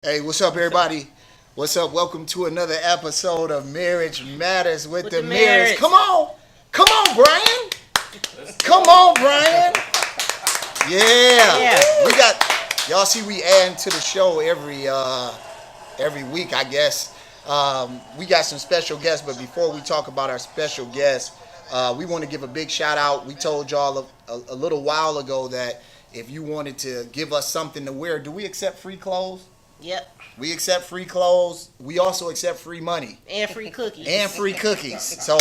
Hey, what's up, everybody? What's up? Welcome to another episode of Marriage Matters with the Marriage. Come on, Brian. Come on, Brian. Yeah, we got y'all. See, we add to the show every week, I guess. We got some special guests, but before we talk about our special guests, we want to give a big shout out. We told y'all a little while ago that if you wanted to give us something to wear, do we accept free clothes? Yep. We accept free clothes. We also accept free money And free cookies. and free cookies. So,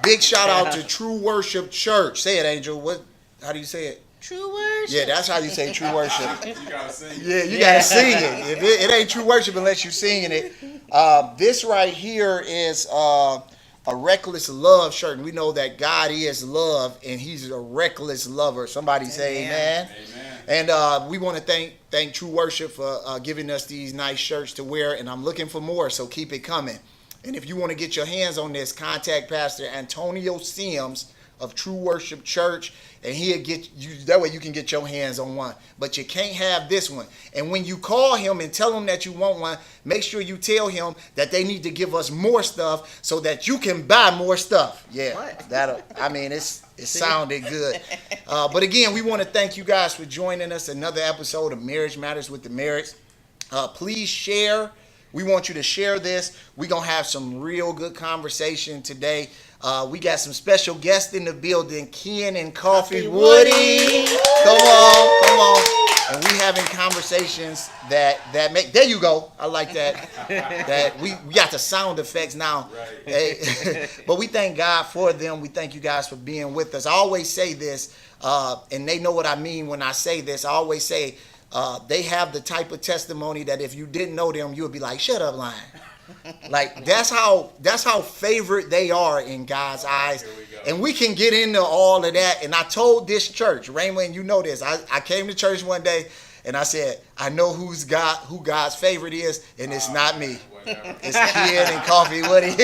big shout out to True Worship Church. Say it, Angel. What? How do you say it? True worship. Yeah, that's how you say True Worship. You gotta sing. Yeah, you gotta sing it. If it ain't true worship unless you singing it. This right here is a reckless love shirt, and we know that God is love, and He's a reckless lover. Somebody say amen. Amen. And we want to thank True Worship for giving us these nice shirts to wear, and I'm looking for more, so keep it coming. And if you want to get your hands on this, contact Pastor Antonio Sims of True Worship Church, and he'll get you. That way you can get your hands on one. But you can't have this one. And when you call him and tell him that you want one, make sure you tell him that they need to give us more stuff so that you can buy more stuff. Yeah, it sounded good. But again, we want to thank you guys for joining us. Another episode of Marriage Matters with the Marriage. Please share. We want you to share this. We're going to have some real good conversation today. We got some special guests in the building, Ken and Kafi Woody. Come on. And we having conversations that make, there you go. I like that. That we got the sound effects now. Right. Hey, but we thank God for them. We thank you guys for being with us. I always say this, and they know what I mean when I say this. I always say, they have the type of testimony that if you didn't know them, you would be like, shut up, lying. Like that's how favorite they are in God's eyes. And we can get into all of that. And I told this church, Raymond, and you know this. I came to church one day and I said, I know who God's favorite is, and it's not me. It's Ken and Kafi Woody.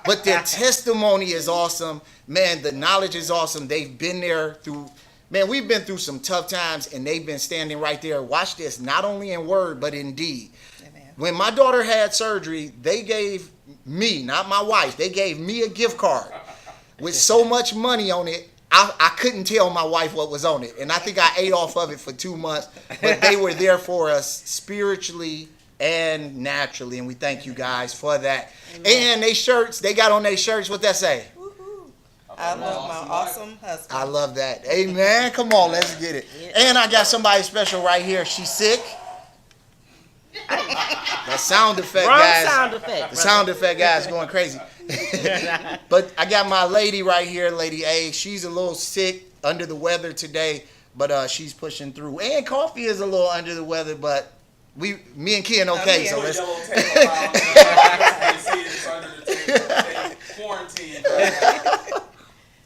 But their testimony is awesome. Man, the knowledge is awesome. They've been there through. Man, we've been through some tough times, and they've been standing right there. Watch this, not only in word, but in deed. Amen. When my daughter had surgery, they gave me, not my wife, they gave me a gift card with so much money on it, I couldn't tell my wife what was on it. And I think I ate off of it for 2 months, but they were there for us spiritually and naturally, and we thank you guys for that. Amen. And they got on their shirts, what that say? I love my awesome husband. I love that. Amen. Come on, let's get it. And I got somebody special right here. She's sick. That sound effect, Wrong guys. sound effect. The sound effect, guys, going crazy. But I got my lady right here, Lady A. She's a little sick, under the weather today, but she's pushing through. And Coffee is a little under the weather, but me and Ken okay. So let's. Quarantine.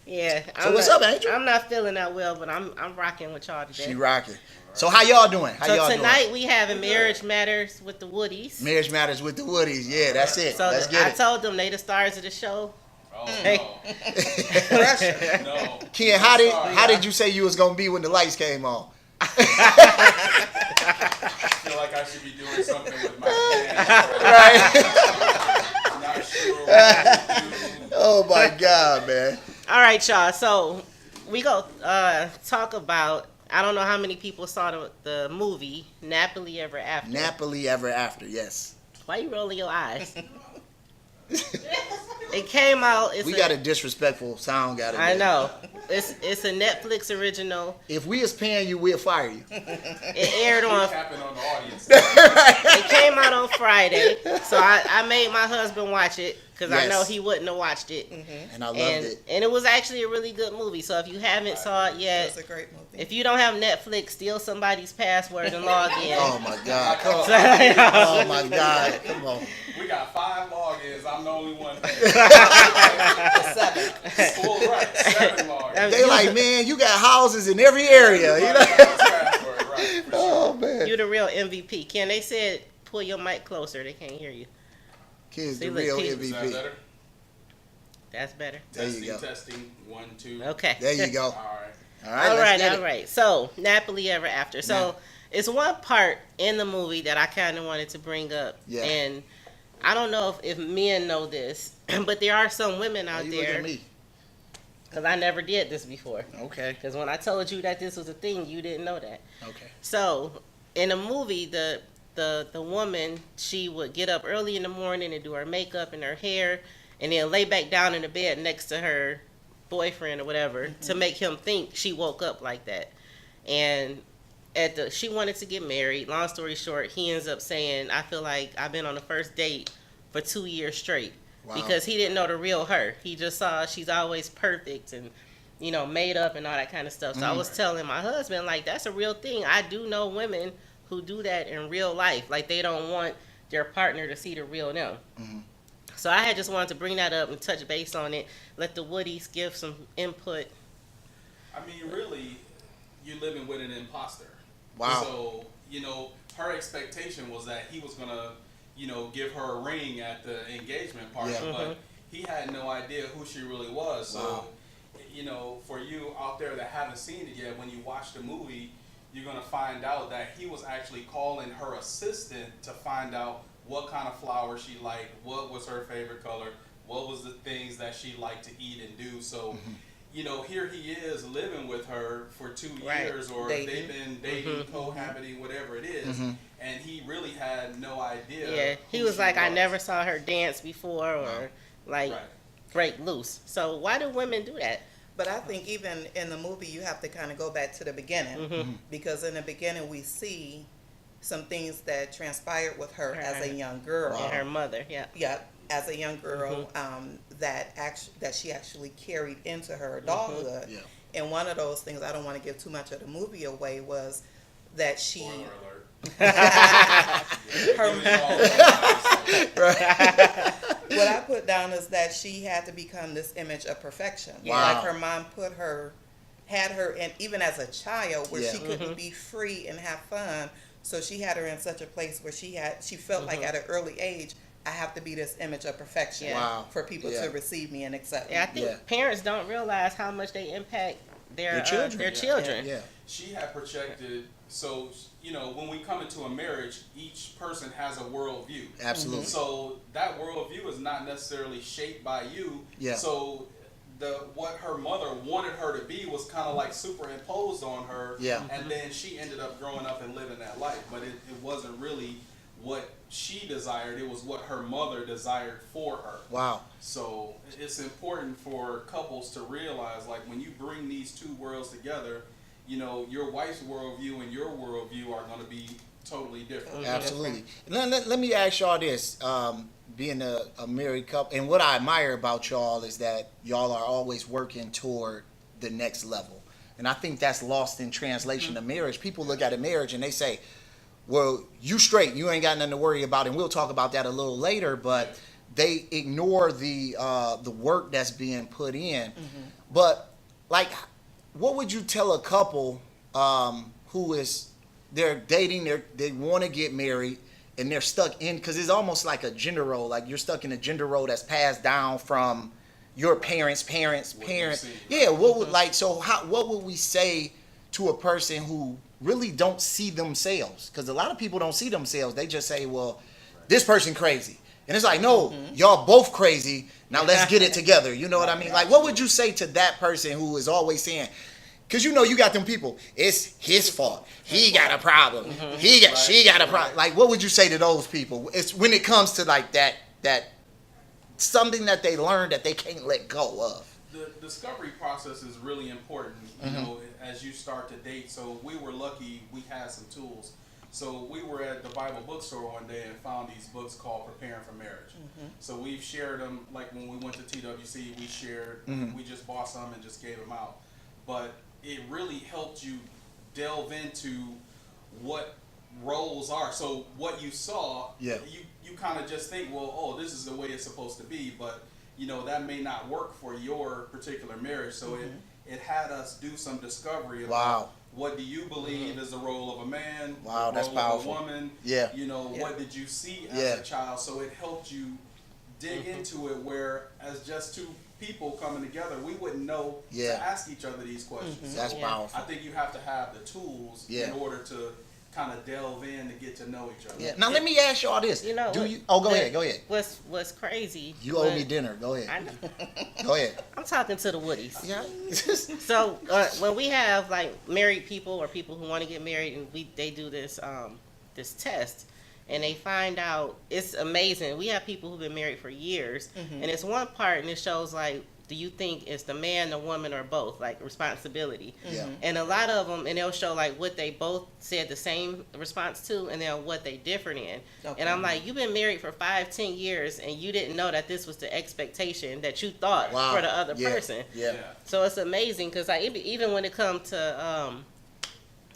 Yeah. So what's up, Angel? I'm not feeling that well, but I'm rocking with y'all today. She rocking. So how y'all doing? So tonight we having Marriage Matters with the Woodies. Marriage Matters with the Woodies. Yeah, that's it. So let's get it. I told them they the stars of the show. Oh, Hey. no. Ken, how did you say you was gonna be when the lights came on? I feel like I should be doing something with my hands. Right. I'm not sure what to do. Oh my God, man. All right, y'all. So we go talk about. I don't know how many people saw the movie Napoli Ever After. Napoli Ever After, yes. Why you rolling your eyes? It came out. We got a disrespectful sound guy today. I know. It's a Netflix original. If we is paying you, we'll fire you. It aired on. Happened on the audience. It came out on Friday, so I made my husband watch it because I Yes. know he wouldn't have watched it. And I loved it. And it was actually a really good movie. So if you haven't saw it yet, It's a great movie. if you don't have Netflix, steal somebody's password and log in. Oh my God. Come on. So- Oh my God. Come on. We got 5 logins. I'm the only one. Seven. Full right. 7 logins. They like, man, you got houses in every area. You know? Right, for Oh sure. man. You the real MVP. Ken, they said pull your mic closer. They can't hear you. Kid's See, the look, real Keith. Is that MVP. better? That's better. There you go. Testing. 1, 2. Okay. There you go. All right. All right. All let's right, get all it. right. So, Napoli Ever After. So, it's one part in the movie that I kind of wanted to bring up, Yeah. and I don't know if men know this, but there are some women Why out you look there. at me? Because I never did this before. Okay. Because when I told you that this was a thing, you didn't know that. Okay. So in the movie, the woman, she would get up early in the morning and do her makeup and her hair, and then lay back down in the bed next to her boyfriend or whatever to make him think she woke up like that. And she wanted to get married. Long story short, he ends up saying, "I feel like I've been on the first date for 2 years straight." Wow. Because he didn't know the real her. He just saw she's always perfect and, made up and all that kind of stuff. So I was telling my husband, like, that's a real thing. I do know women who do that in real life. Like, they don't want their partner to see the real them. Mhm. So I had just wanted to bring that up and touch base on it. Let the Woodies give some input. I mean, really, you're living with an imposter. Wow. So, her expectation was that he was going to, give her a ring at the engagement party, Yeah. but he had no idea who she really was. So, Wow. for you out there that haven't seen it yet, when you watch the movie, you're going to find out that he was actually calling her assistant to find out what kind of flowers she liked, what was her favorite color, what was the things that she liked to eat and do. So, here he is living with her for 2 Right. years, or Dating. they've been dating, cohabiting, whatever it is, and he really had no idea. Yeah, he who was she like, I never saw her dance before or, like, Right. break loose. So why do women do that? But I think even in the movie, you have to kind of go back to the beginning, because in the beginning we see some things that transpired with her as a young girl. And her mother, yeah. Yeah, as a young girl, that she actually carried into her adulthood. Yeah. And one of those things, I don't want to give too much of the movie away, was that she Spoiler alert. her, It was all over, so. what I put down is that she had to become this image of perfection. Wow. Like her mom had her in, even as a child, where Yeah. she couldn't be free and have fun. So she had her in such a place where she felt like at an early age, I have to be this image of perfection Yeah. Wow. for people Yeah. to receive me and accept me. Yeah, I think Yeah. parents don't realize how much they impact their children. Their Yeah. children. Yeah. She had projected, so, when we come into a marriage, each person has a worldview. Absolutely. So that worldview is not necessarily shaped by you. Yeah. So what her mother wanted her to be was kind of like superimposed on her. Yeah. And then she ended up growing up and living that life. But it wasn't really what she desired. It was what her mother desired for her. Wow. So it's important for couples to realize, like, when you bring these two worlds together, your wife's worldview and your worldview are going to be totally different. Absolutely. Let me ask y'all this. Being a married couple, and what I admire about y'all is that y'all are always working toward the next level. And I think that's lost in translation of marriage. People look at a marriage and they say, well, you straight, you ain't got nothing to worry about, and we'll talk about that a little later, but they ignore the work that's being put in. But, like, what would you tell a couple who is, they're dating, they want to get married, and they're stuck in, because it's almost like a gender role, like you're stuck in a gender role that's passed down from your parents. Yeah, what would, like, so what would we say to a person who really don't see themselves? Because a lot of people don't see themselves. They just say, well, this person crazy. And it's like, no, y'all both crazy. Now let's get it together. You know what I mean? Like, what would you say to that person who is always saying, because you got them people, it's his fault. He got a problem. She got a problem. Like, what would you say to those people? It's when it comes to like that something that they learned that they can't let go of. The discovery process is really important, as you start to date. So we were lucky we had some tools. So we were at the Bible bookstore one day and found these books called Preparing for Marriage. So we've shared them, like when we went to TWC, we shared, we just bought some and just gave them out. But it really helped you delve into what roles are. So what you saw, you kind of just think, well, oh, this is the way it's supposed to be, but that may not work for your particular marriage. So it had us do some discovery about what do you believe is the role of a man, Wow, the that's role powerful. of a woman, Yeah. what did you see as a child. So it helped you dig into it, where as just two people coming together, we wouldn't know to ask each other these questions. That's So powerful. I think you have to have the tools in order to kind of delve in to get to know each other. Yeah. Now let me ask y'all this. You know, Do what- you? Oh, go the- ahead. Go ahead. What's crazy? You owe me dinner. Go I ahead. know. Go ahead. I'm talking to the Woodies. Yeah. So when we have like married people or people who want to get married, and they do this this test, and they find out, it's amazing. We have people who've been married for years, and it's one part, and it shows like, do you think it's the man, the woman, or both, like responsibility? Yeah. And a lot of them, and they'll show like what they both said the same response to, and then what they differed in. Okay. And I'm like, you've been married for 5-10 years, and you didn't know that this was the expectation that you thought Wow. for the other Yeah. person. Yeah. So it's amazing because like even when it comes to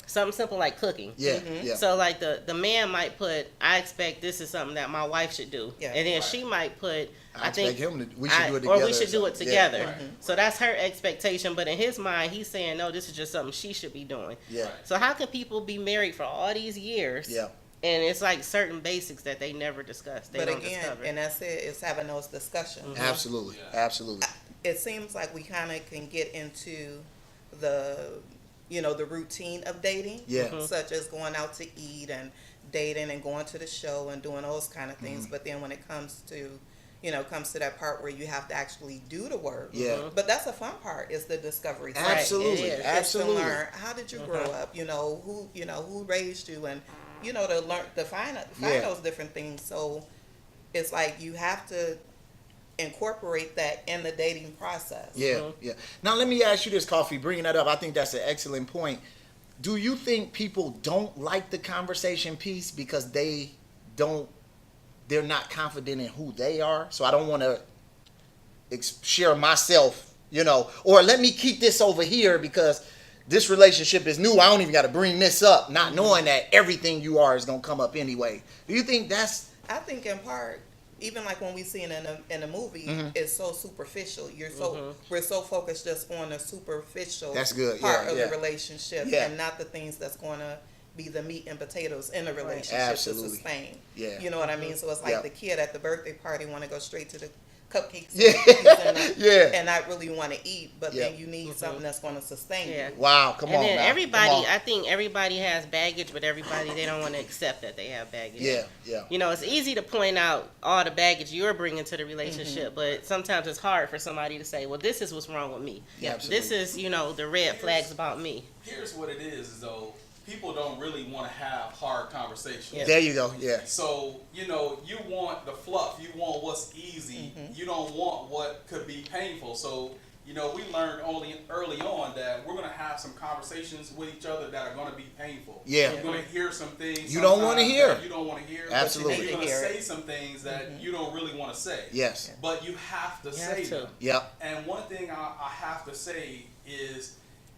something simple like cooking. Yeah. Yeah. So like the man might put, I expect this is something that my wife should do, Yeah. and then Right. she might put, I think expect him to. We should do it together. or we should do it something. together. Yeah. Right. So that's her expectation, but in his mind, he's saying, no, this is just something she should be doing. Yeah. Right. So how can people be married for all these years? Yeah. And it's like certain basics that they never discuss. They But don't again, discover. and that's it. It's having those discussions. Absolutely. Yeah. Absolutely. It seems like we kind of can get into the, the routine of dating. Yeah. Such as going out to eat and dating and going to the show and doing those kind of things. Mm-hmm. But then when it comes to, comes to that part where you have to actually do the work. Yeah. But that's the fun part, is the discovery. stage. Absolutely. It is. It's Absolutely. to learn, how did you grow up? Who raised you, and to learn to find Yeah. those different things. So it's like you have to incorporate that in the dating process. Yeah, yeah. Now let me ask you this, Coffee. Bringing that up, I think that's an excellent point. Do you think people don't like the conversation piece because they're not confident in who they are? So I don't want to share myself, or let me keep this over here because this relationship is new. I don't even got to bring this up, not knowing that everything you are is gonna come up anyway. Do you think that's? I think in part, even like when we see it in a movie, it's so superficial. We're so focused just on the superficial That's good. part Yeah, of yeah. the relationship, Yeah. and not the things that's going to be the meat and potatoes in the relationship Absolutely. to sustain. Yeah. You know what I mean? So it's like Yeah. the kid at the birthday party want to go straight to the cupcakes, Yeah. and cookies Yeah. and not really want to eat, but Yeah. then you need something that's going to sustain Yeah. you. Wow, come and on then now. everybody, Come on. I think everybody has baggage, but everybody, they don't want to accept that they have baggage. Yeah, yeah. It's easy to point out all the baggage you're bringing to the relationship, but sometimes it's hard for somebody to say, well, this is what's wrong with me. Yeah, This is, the red flags about me. Here's what it is though. People don't really want to have hard conversations. Yeah. There you go. Yeah. So, you want the fluff. You want what's easy. You don't want what could be painful. So, we learned early on that we're going to have some conversations with each other that are going to be painful. Yeah. You're going to hear some things You don't wanna sometimes hear. that you don't want to hear. Absolutely. And you're going Hear to it. say some things that you don't really want to say. Yes. But you have to say have to. them. Yep. And one thing I have to say is,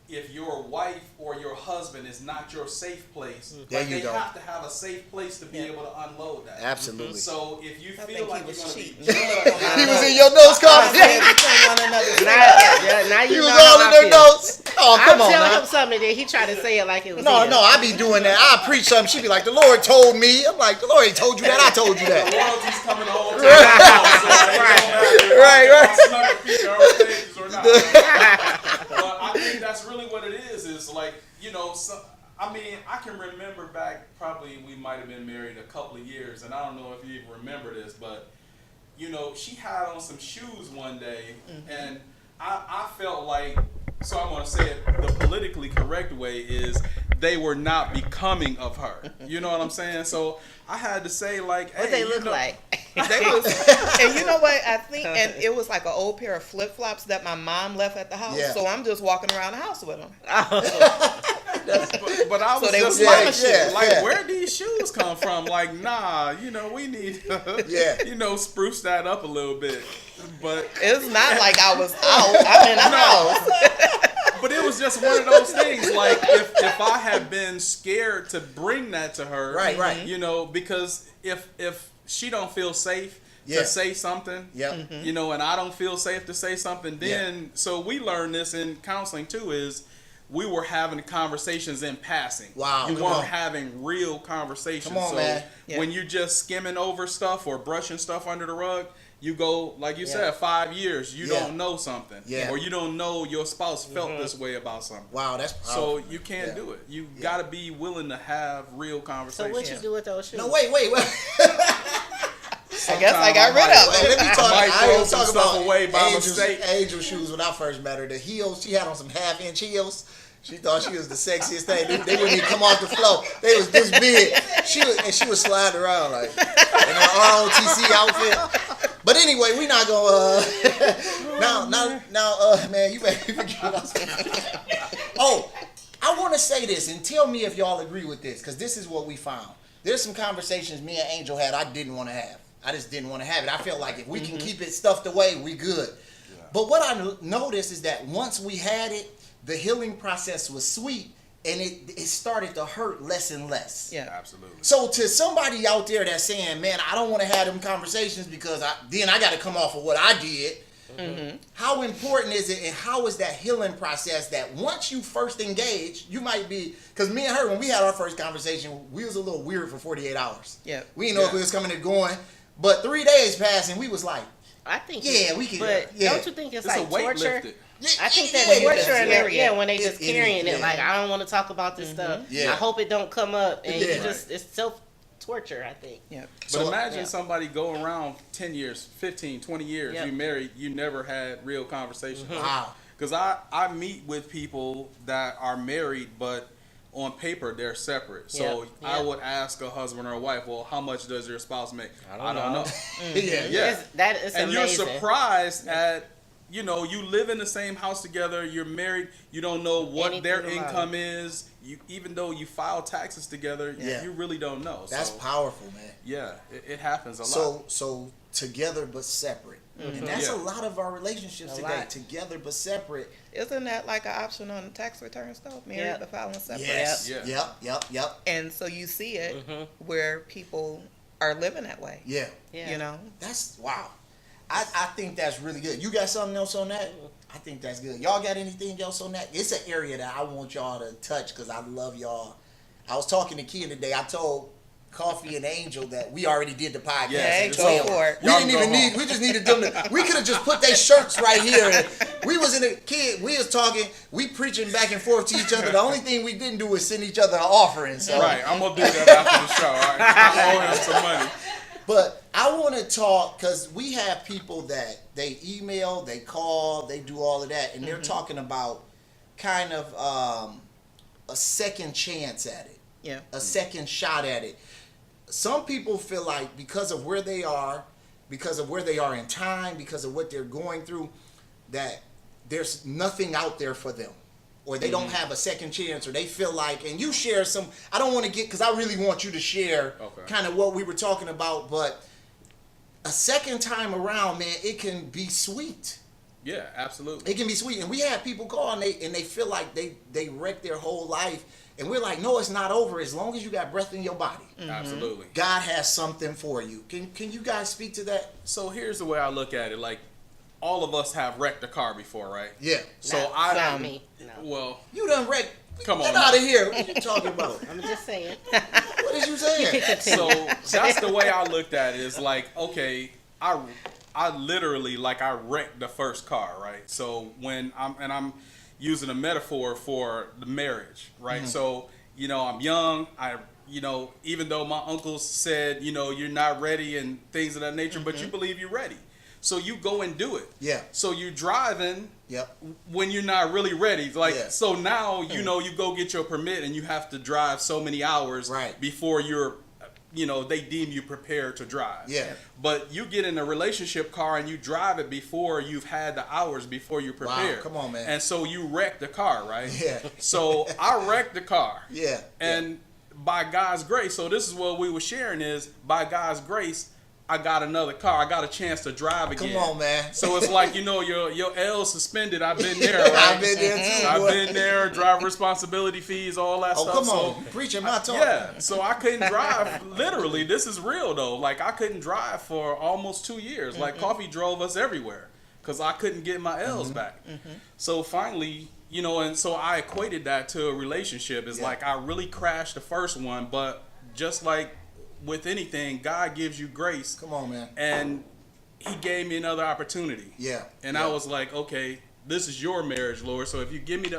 if your wife or your husband is not your safe place, There like you they go. have to have a safe place to be Yeah. able to unload that. Absolutely. So if you I feel think like he you're was going to cheating. be judged, He was in your notes, Coffee. Between one another. Now He you was know how all I in their feel. notes. Oh, I'm come on telling now. him something, that he tried to say it like it was No, his. no, I be doing that. I preach something. She be like, the Lord told me. I'm like, the Lord ain't told you that. I told you the that. royalties coming the whole time. So Right. I snuck a peek at our pages or not. But I think that's really what it is. Is like, I can remember back, probably we might have been married a couple of years, and I don't know if you even remember this, but she had on some shoes one day, and I felt like, so I'm going to say it the politically correct way, is they were not becoming of her. You know what I'm saying? So I had to say, like, What hey, they look like? They was, and you know what? I think, and it was like an old pair of flip flops that my mom left at the house. Yeah. So I'm just walking around the house with them. But I was So they just was like, mama shoes. like, where these shoes come from? Like, nah, we need to, Yeah. spruce that up a little bit. But It's not like I was out. I'm in the house. but it was just one of those things. Like, if I had been scared to bring that to her, Right, right. because if she don't feel safe Yeah. to say something, Yep. and I don't feel safe to say something, then so we learned this in counseling too, is we were having conversations in passing. Wow, You come weren't on. having real conversations. Come on, so man. Yeah. when you're just skimming over stuff or brushing stuff under the rug, You go, like you said, 5 years, you don't know something. Yeah. Or you don't know your spouse felt this way about something. Wow, that's powerful. So you can't do it. You got to be willing to have real So conversations. what you do with those shoes? No, wait. I guess I got rid of Wait, them. let me talk. might I throw was some talking stuff about away by mistake. Angel shoes when I first met her. The heels, she had on some half-inch heels. She thought she was the sexiest thing. They wouldn't even come off the floor. They was this big. She was sliding around like in her ROTC outfit. But anyway, we not gonna now man, you made me forget what I was saying. Oh, I want to say this and tell me if y'all agree with this, because this is what we found. There's some conversations me and Angel had I didn't want to have. I just didn't want to have it. I felt like if we can keep it stuffed away, we good. Yeah. But what I noticed is that once we had it, the healing process was sweet, and it started to hurt less and less. Yeah, absolutely. So to somebody out there that's saying, man, I don't want to have them conversations because then I got to come off of what I did. Mm-hmm. How important is it, and how is that healing process that once you first engage, you might be, because me and her, when we had our first conversation, we was a little weird for 48 hours. Yeah. We didn't know if we was coming and going, but 3 days passed and we was like, I think we can. But don't you think it's like torture? Lifted. I think that's torture in there. Yeah, when they just carrying it, like, I don't want to talk about this stuff. Yeah. I hope it don't come up, and you just it's self torture, I think. Yeah. But So, imagine somebody go around 10 years, 15, 20 years, Yep. you married, you never had real conversations. Wow. Because I meet with people that are married, but on paper they're separate. So I would ask a husband or a wife, well, how much does your spouse make? I don't know. Yeah. That is And amazing. you're surprised at, you live in the same house together, you're married, you don't know what Anything their about income is. Even though you file taxes together, you really don't know. That's powerful, man. Yeah, it happens a lot. So together but separate. And that's a lot of our relationships today. Together but separate. Isn't that like an option on the tax returns though? Married but filing separate. Yes. Yeah. Yep. And so you see it where people are living that way. Yeah. You know? That's wow. I think that's really good. You got something else on that? I think that's good. Y'all got anything else on that? It's an area that I want y'all to touch because I love y'all. I was talking to Ken today. I told Kafi and Angel that we already did the podcast. Yeah, go for it. We didn't even need. We just needed them to. We could have just put their shirts right here. And we was in the kid. We was talking. We preaching back and forth to each other. The only thing we didn't do was send each other an offering. So. Right, I'm gonna do that after the show. All right? I owe him some money. But I want to talk because we have people that they email, they call, they do all of that, and they're talking about kind of a second chance at it, a second shot at it. Some people feel like because of where they are in time, because of what they're going through, that there's nothing out there for them. Or they don't have a second chance, or they feel like, and you share some, I don't want to get, because I really want you to share kind of what we were talking about, but a second time around, man, it can be sweet. Yeah, absolutely. It can be sweet. And we have people call and they feel like they wrecked their whole life. And we're like, no, it's not over as long as you got breath in your body. Absolutely. God has something for you. Can you guys speak to that? So here's the way I look at it. Like, all of us have wrecked a car before, right? Yeah. So not me. No. Well, you done wrecked. Come on. Get out of here. What are you talking about? I'm just saying. What is you saying? So that's the way I looked at it. Is like, okay, I literally, like, I wrecked the first car, right? So when I'm using a metaphor for the marriage, right? So, I'm young. Even though my uncles said, you're not ready and things of that nature, but you believe you're ready. So you go and do it. Yeah. So you're driving when you're not really ready. Like, so now, you go get your permit and you have to drive so many hours before you're, they deem you prepared to drive. Yeah. But you get in a relationship car and you drive it before you've had the hours before you're prepared. Wow, come on, man. And so you wreck the car, right? Yeah. So I wrecked the car. Yeah. And by God's grace, so this is what we were sharing is, by God's grace, I got another car. I got a chance to drive again. Come on, man. So it's like, your L suspended. I've been there, right? I've been there too. I've been there. Driver responsibility fees, all that stuff. Oh, come on. So, You're preaching my talk. Yeah. So I couldn't drive. Literally, this is real though. Like, I couldn't drive for almost 2 years. Like, Kafi drove us everywhere because I couldn't get my L's back. So finally, and so I equated that to a relationship. It's like, I really crashed the first one, but just like with anything, God gives you grace. Come on, man. And he gave me another opportunity. Yeah. And I was like, okay, this is your marriage, Lord. So if you give me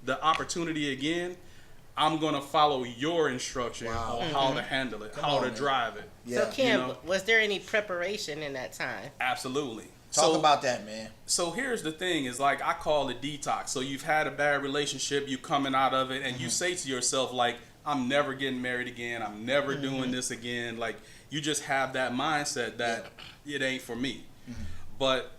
the opportunity again, I'm going to follow your instruction on how to handle it, how to drive it. Yeah. So Ken, was there any preparation in that time? Absolutely. Talk about that, man. So here's the thing, is like, I call it detox. So you've had a bad relationship, you coming out of it, and you say to yourself, like, I'm never getting married again. I'm never doing this again. Like, you just have that mindset that it ain't for me. But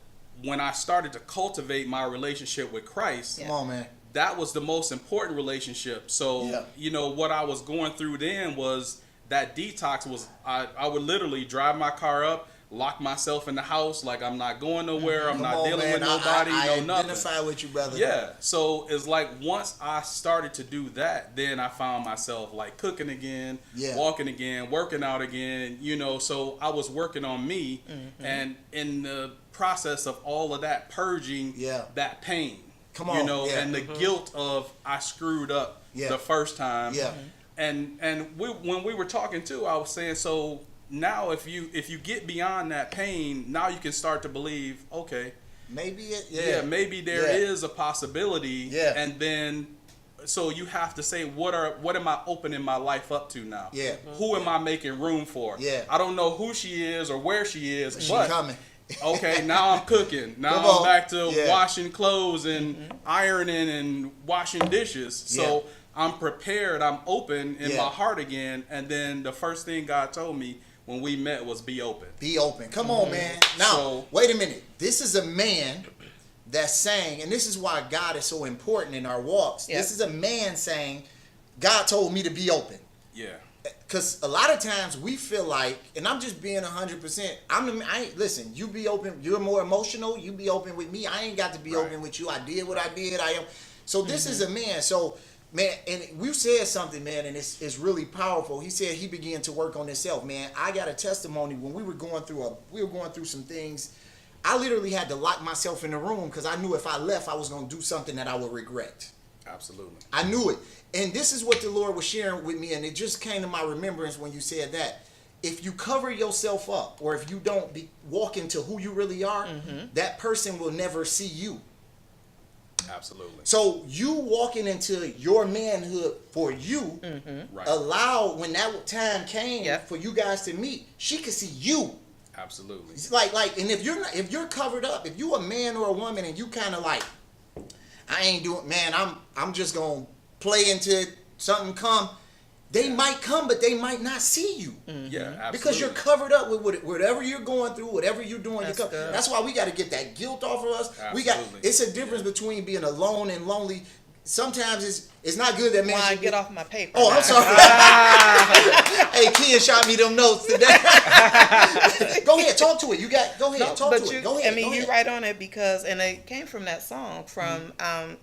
when I started to cultivate my relationship with Christ, Come on, man. that was the most important relationship. So, you know, what I was going through then was that detox was, I would literally drive my car up, lock myself in the house, like I'm not going nowhere, I'm not dealing with nobody, I nothing. identify with you, brother. Yeah, so it's like once I started to do that, then I found myself like cooking again, walking again, working out again, you know, so I was working on me, and in the process of all of that, purging that pain. Come on, you know, and the guilt of I screwed up the first time. Yeah. And when we were talking too, I was saying, so now if you get beyond that pain, now you can start to believe, okay, maybe maybe there is a possibility. Yeah. And then so you have to say, what am I opening my life up to now? Yeah. Who am I making room for? Yeah. I don't know who she is or where she is, She but coming. okay, now I'm cooking. Now I'm back to washing clothes and ironing and washing dishes. So I'm prepared. I'm open in my heart again. And then the first thing God told me when we met was be open. Be open. Come on, man. Now, wait a minute. This is a man that's saying, and this is why God is so important in our walks. This is a man saying, God told me to be open. Yeah. Because a lot of times we feel like, and I'm just being 100%. Listen, you be open. You're more emotional. You be open with me. I ain't got to be open with you. I did what I did. I am. So this is a man. So man, and we said something, man, and it's really powerful. He said he began to work on himself, man. I got a testimony when we were going through some things. I literally had to lock myself in the room because I knew if I left, I was going to do something that I would regret. Absolutely. I knew it. And this is what the Lord was sharing with me, and it just came to my remembrance when you said that. If you cover yourself up, or if you don't walk into who you really are, that person will never see you. Absolutely. So you walking into your manhood for you, allow when that time came for you guys to meet, she could see you. Absolutely. It's like, and if you're covered up, if you a man or a woman, and you kind of like, I ain't doing, man, I'm just gonna play into something come. They might come, but they might not see you. Yeah, absolutely. Because you're covered up with whatever you're going through, whatever you're doing. That's why we got to get that guilt off of us. Absolutely. It's a difference between being alone and lonely. Sometimes it's not good that man should get off my paper. Oh, I'm sorry. Hey, Ken shot me them notes today. Go ahead, talk to it. Go ahead, talk to it. Go ahead. I mean, you're right on it because, and it came from that song from,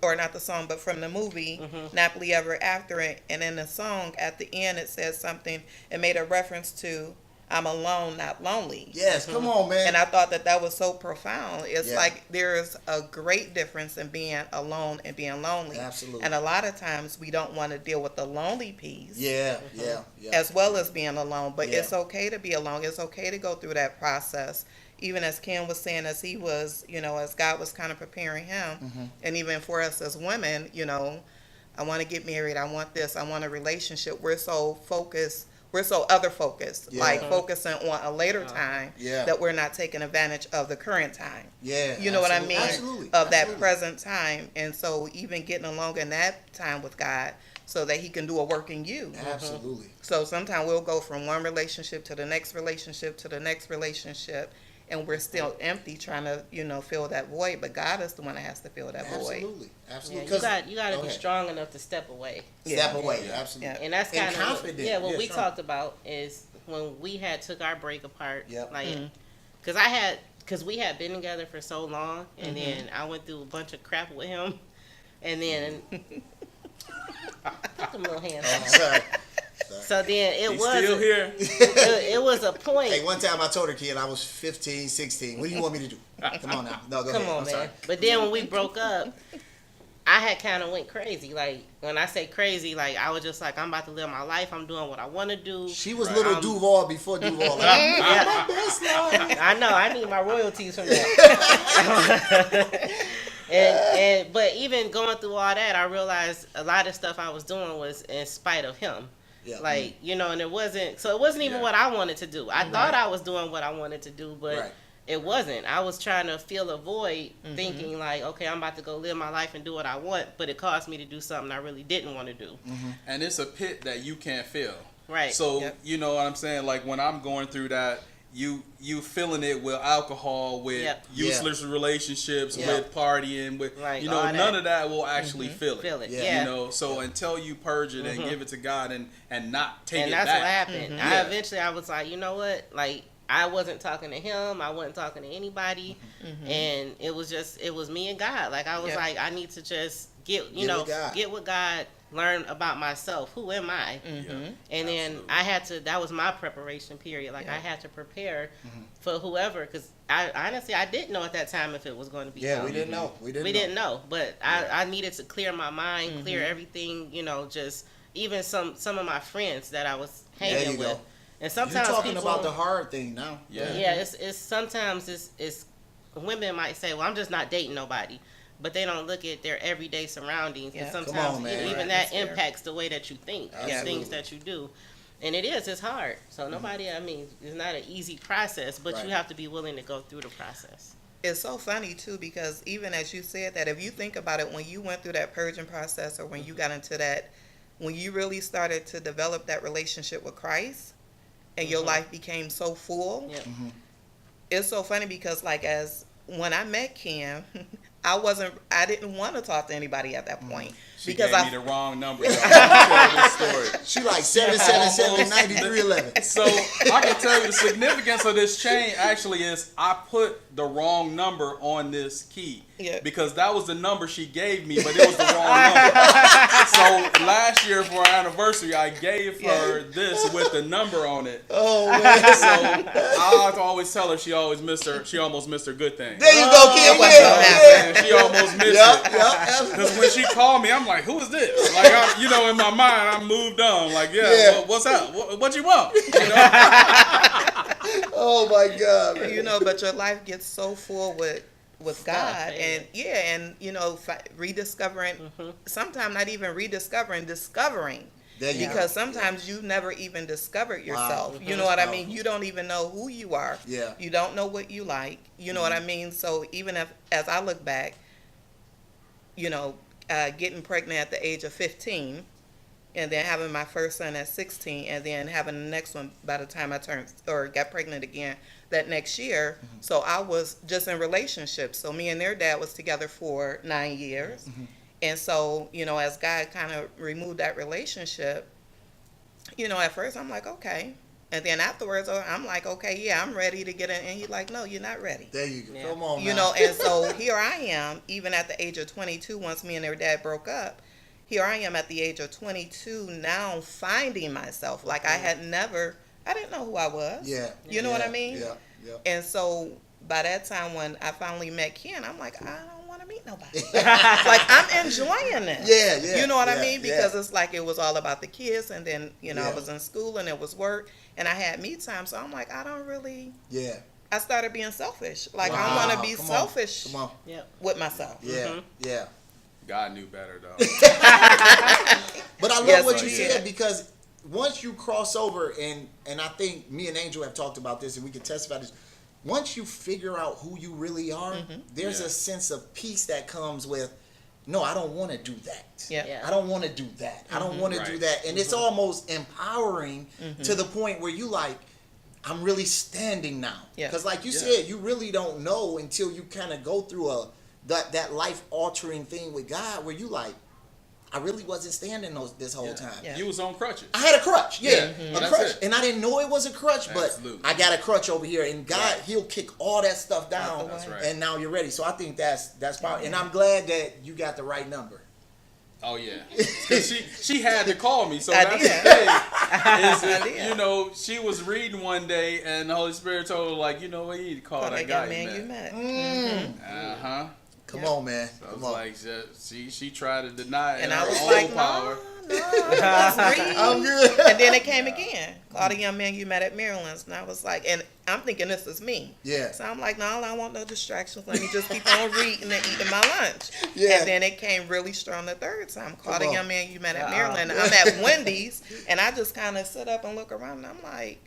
or not the song, but from the movie, Napoli Ever After It. And in the song, at the end, it says something, it made a reference to, I'm alone, not lonely. Yes, come on, man. And I thought that was so profound. It's like there's a great difference in being alone and being lonely. Absolutely. And a lot of times we don't want to deal with the lonely piece. Yeah. As well as being alone. But it's okay to be alone. It's okay to go through that process. Even as Ken was saying, as he was, as God was kind of preparing him. And even for us as women, I want to get married. I want this. I want a relationship. We're so focused. We're so other focused, like focusing on a later time that we're not taking advantage of the current time. Yeah. You know what I mean? Absolutely. Of that present time. And so even getting along in that time with God so that he can do a work in you. Absolutely. So sometimes we'll go from one relationship to the next relationship to the next relationship. And we're still empty trying to, fill that void. But God is the one that has to fill that void. Absolutely. Yeah, you got to be strong enough to step away. Step away, absolutely. Yeah. And that's kind of confident. what we talked about is when we took our break apart. Yep. Like, because we had been together for so long, and then I went through a bunch of crap with him, and then put them little hands on. Sorry. So then He's still here. It was a point. Hey, one time I told her, kid, I was 15, 16. What do you want me to do? Come on now. No, go ahead. Come on, I'm man. sorry. But then when we broke up, I had kind of went crazy. Like, when I say crazy, like, I was just like, I'm about to live my life. I'm doing what I want to do. She was little Duval before Duval. Like, I'm my best life. I know. I need my royalties from that. But even going through all that, I realized a lot of stuff I was doing was in spite of him. Yeah. Like, you know, and it wasn't even what I wanted to do. I thought I was doing what I wanted to do, but it wasn't. I was trying to fill a void, thinking like, okay, I'm about to go live my life and do what I want, but it caused me to do something I really didn't want to do. And it's a pit that you can't fill. Right. So, you know what I'm saying? Like, when I'm going through that, you filling it with alcohol, with useless relationships, with partying, with, you know, none of that will actually fill it. Yeah. You know, so until you purge it and give it to God and not take it back. And that's what happened. Eventually I was like, you know what? Like, I wasn't talking to him. I wasn't talking to anybody. And it was me and God. Like, I was like, I need to just get with God, learn about myself. Who am I? And then I had to, that was my preparation period. Like, I had to prepare for whoever, because I honestly, I didn't know at that time if it was going to be we didn't know. We didn't know. But I needed to clear my mind, clear everything, you know, just even some of my friends that I was hanging with. And sometimes you're talking about the hard thing now. It's sometimes it's women might say, well, I'm just not dating nobody, but they don't look at their everyday surroundings. And sometimes even that impacts the way that you think and things that you do. And it's hard. So nobody, I mean, it's not an easy process, but you have to be willing to go through the process. It's so funny too, because even as you said that, if you think about it, when you went through that purging process, or when you got into that, when you really started to develop that relationship with Christ, and your life became so full. It's so funny because, like, when I met Ken, I didn't want to talk to anybody at that point. She because gave me the wrong number. Y'all. Tell this story. She like 777-9311. So I can tell you the significance of this chain actually is I put the wrong number on this key. Because that was the number she gave me, but it was the wrong number. So last year for our anniversary, I gave her this with the number on it. Oh man! So I always tell her she almost missed her good thing. There you go, Kim. She almost missed it. Because when she called me, I'm like, "Who is this?" Like, in my mind, I moved on. Like, well, what's up? What you want? You know? Oh my God! Man. You know, but your life gets so full with God, and rediscovering, sometimes not even rediscovering, discovering. Because sometimes you never even discovered yourself. You know what I mean? You don't even know who you are. You don't know what you like. You know what I mean? So even as I look back, getting pregnant at the age of 15, and then having my first son at 16, and then having the next one by the time I got pregnant again that next year. So I was just in relationships. So me and their dad was together for 9 years. And so, as God kind of removed that relationship, at first I'm like, okay. And then afterwards, I'm like, okay, I'm ready to get in. And he's like, no, you're not ready. There you go. Come on, now. And so here I am, even at the age of 22, once me and their dad broke up, here I am at the age of 22 now finding myself. Like I didn't know who I was. You know what I mean? Yeah. And so by that time when I finally met Ken, I'm like, I don't want to meet nobody. Like I'm enjoying this. Yeah. You know what I mean? Because it's like it was all about the kids, and then I was in school and it was work, and I had me time. So I'm like, I don't really. Yeah. I started being selfish. Like I want to be selfish with myself. Yeah. God knew better though. But I love what you said, because once you cross over, and I think me and Angel have talked about this, and we can testify this. Once you figure out who you really are, there's a sense of peace that comes with, no, I don't want to do that. I don't want to do that. I don't want to do that. And it's almost empowering to the point where you like, I'm really standing now. Because like you said, you really don't know until you kind of go through that life-altering thing with God, where you like, I really wasn't standing this whole time. You was on crutches. I had a crutch, a crutch. It. And I didn't know it was a crutch, but I got a crutch over here, and God, He'll kick all that stuff down, and now you're ready. So I think that's powerful. And I'm glad that you got the right number. Oh yeah, because she had to call me. So that's the thing. She was reading one day, and the Holy Spirit told her, like, you know what, you need to call that guy you met. Come on, man. So I Come was on. like, she tried to deny it. And in I her was own like, power. no, let's read. I'm good. And then it came again. Call the young man you met at Maryland's. And I was like, and I'm thinking this is me. Yeah. So I'm like, no, I don't want no distractions. Let me just keep on reading and eating my lunch. Yeah. And then it came really strong the third time. Call the on. young man you met at Maryland. I'm at Wendy's, and I just kind of sit up and look around, and I'm like,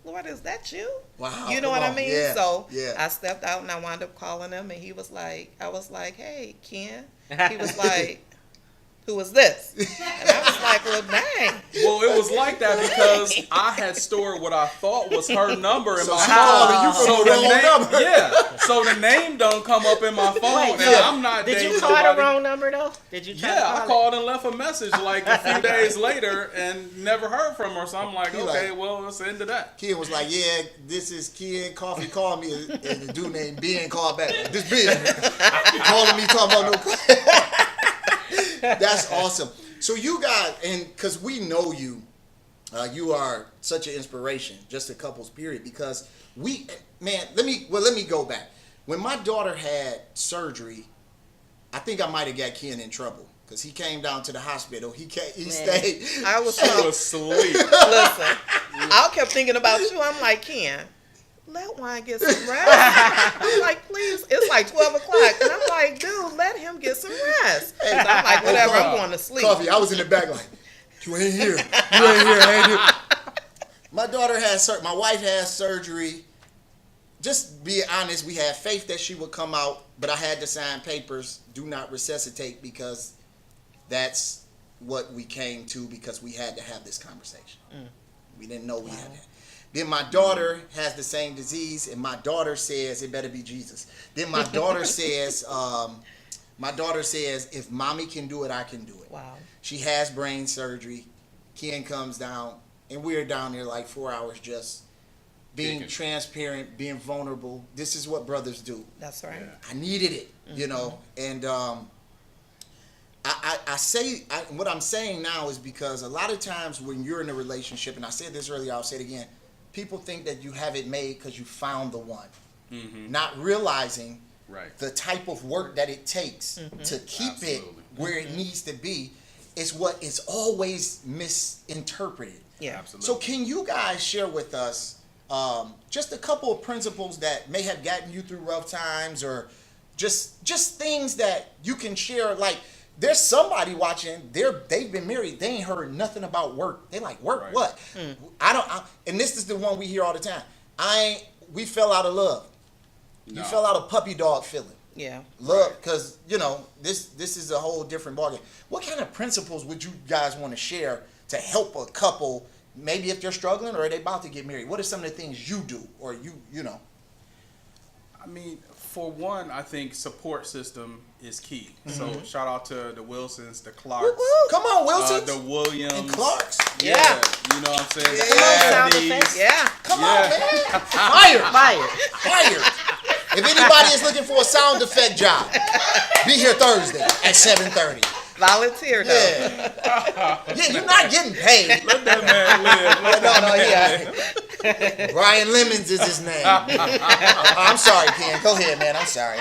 Lord, is that you? Wow. You know come what on. I mean? Yeah. So yeah. I stepped out and I wound up calling him, and he was like, I was like, hey, Ken. He was like, who was this? And I was like, well, dang. Well, it was like that because I had stored what I thought was her number in So my she phone. calling you from So the the wrong name, number. yeah. So the name don't come up in my phone, Wait, and so I'm not Did dating you call the nobody. wrong number though? Did you try to Yeah, call I it? called and left a message like a few days later and never heard from her. So I'm like, He okay, like- well, let's end of that. Ken was like, yeah, this is Ken. Coffee called me, and the dude named Ben called back. This Ben calling me talking about no. That's awesome. So you guys, and because we know you, you are such an inspiration, just a couples period. Because let me go back. When my daughter had surgery, I think I might have got Ken in trouble. Because he came down to the hospital. He stayed. I was She so, was asleep. listen, I kept thinking about you. I'm like, Ken, let Wine get some rest. I'm like, please, it's like 12 o'clock. And I'm like, dude, let him get some rest. So I'm like, whatever, I'm going to sleep. Coffee, I was in the back like, you ain't here. You ain't here. I ain't here. My daughter had my wife had surgery. Just be honest, we had faith that she would come out, but I had to sign papers, do not resuscitate, because that's what we came to, because we had to have this conversation. We didn't know we had that. Then my daughter has the same disease, and my daughter says, it better be Jesus. Then my daughter says, if mommy can do it, I can do it. Wow. She has brain surgery. Ken comes down, and we're down there like 4 hours just being Kicking. transparent, being vulnerable. This is what brothers do. That's right. Yeah. I needed it, you know. And what I'm saying now is because a lot of times when you're in a relationship, and I said this earlier, I'll say it again, people think that you have it made because you found the one, not realizing Right. the type of work that it takes to keep it Absolutely. where it needs to be is what is always misinterpreted. Yeah. Absolutely. So can you guys share with us just a couple of principles that may have gotten you through rough times, or just things that you can share? Like, there's somebody watching, they've been married, they ain't heard nothing about work. They like, work Right. what? And this is the one we hear all the time. We fell out of love. No. You fell out of puppy dog feeling. Yeah. Love, because this is a whole different ballgame. What kind of principles would you guys want to share to help a couple, maybe if they're struggling or they about to get married? What are some of the things you do, or you know? I mean, for one, I think support system is key. So shout out to the Wilsons, the Clarks, Come on, Wilson, the Williams, and Clarks. Yeah, you know what I'm saying. Yeah. The Sound Abdies. effects. Yeah. Come Yeah. on, man. Fire, Fired. fire. If anybody is looking for a sound effect job, be here Thursday at 7:30. Volunteer though. Yeah, you're not getting paid. Let that man live. Let that man live. Brian Lemons is his name. I'm sorry, Ken. Go ahead, man. I'm sorry.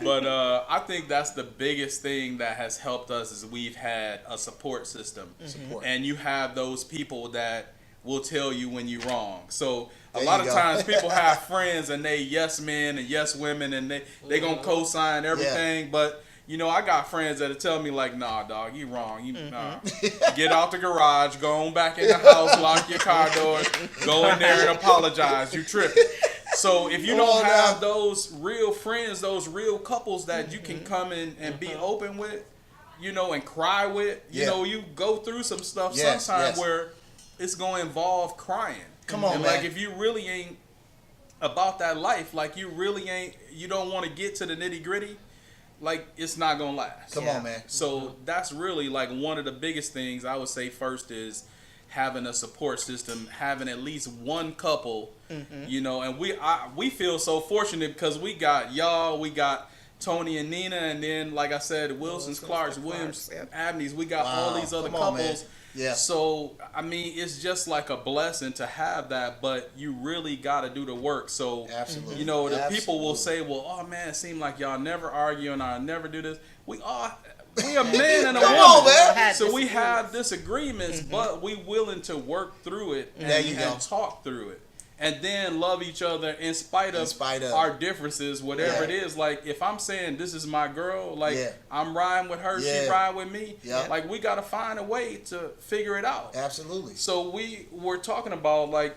But I think that's the biggest thing that has helped us is we've had a support system. Support. And you have those people that will tell you when you're wrong. So a There lot you of go. times people have friends and they yes men and yes women and they gonna co-sign everything. But I got friends that'll tell me like, nah, dog, you wrong. Nah. Get out the garage, go on back in the house, lock your car doors, go in there and apologize. You tripping. So if you don't have those real friends, those real couples that you can come in and be open with, and cry with, you go through some stuff sometime where it's going to involve crying. Come on, and man. like if you really ain't about that life, like you don't want to get to the nitty gritty, like it's not going to last. Come on, man. So that's really like one of the biggest things I would say first is having a support system, having at least one couple, and we feel so fortunate because we got y'all, we got Tony and Nina, and then like I said, Wilsons, Clarks, Williams, Yep. Abneys, we got Wow. all these other Come on, couples Yeah. So I mean, it's just like a blessing to have that, but you really got to do the work. So Absolutely. you know, the Absolutely. people will say, "Well, oh man, it seems like y'all never argue and I never do this." We a man and a Come woman, on, man. so we have disagreements, but we willing to work through it There you and go. talk through it. And then love each other in spite of our differences, whatever it is. Like, if I'm saying this is my girl, like, I'm riding with her, she riding with me. Yeah. Like, we got to find a way to figure it out. Absolutely. So we were talking about, like,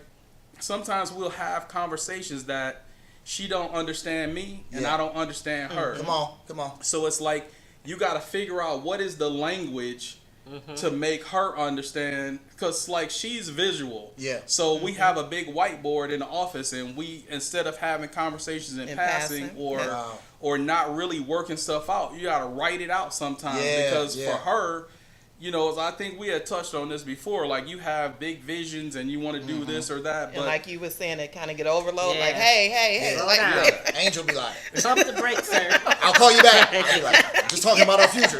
sometimes we'll have conversations that she don't understand me and I don't understand her. Come on. So it's like, you got to figure out what is the language to make her understand, because like she's visual. Yeah. So we have a big whiteboard in the office, and we, instead of having conversations in passing or not really working stuff out, you got to write it out sometimes, because for her, you know, I think we had touched on this before, like you have big visions and you want to do this or that, but and like you were saying, it kind of get overload. Like, hey, like Angel be like, Pump the brakes, sir. I'll call you back. I'll be like, just talking about our future.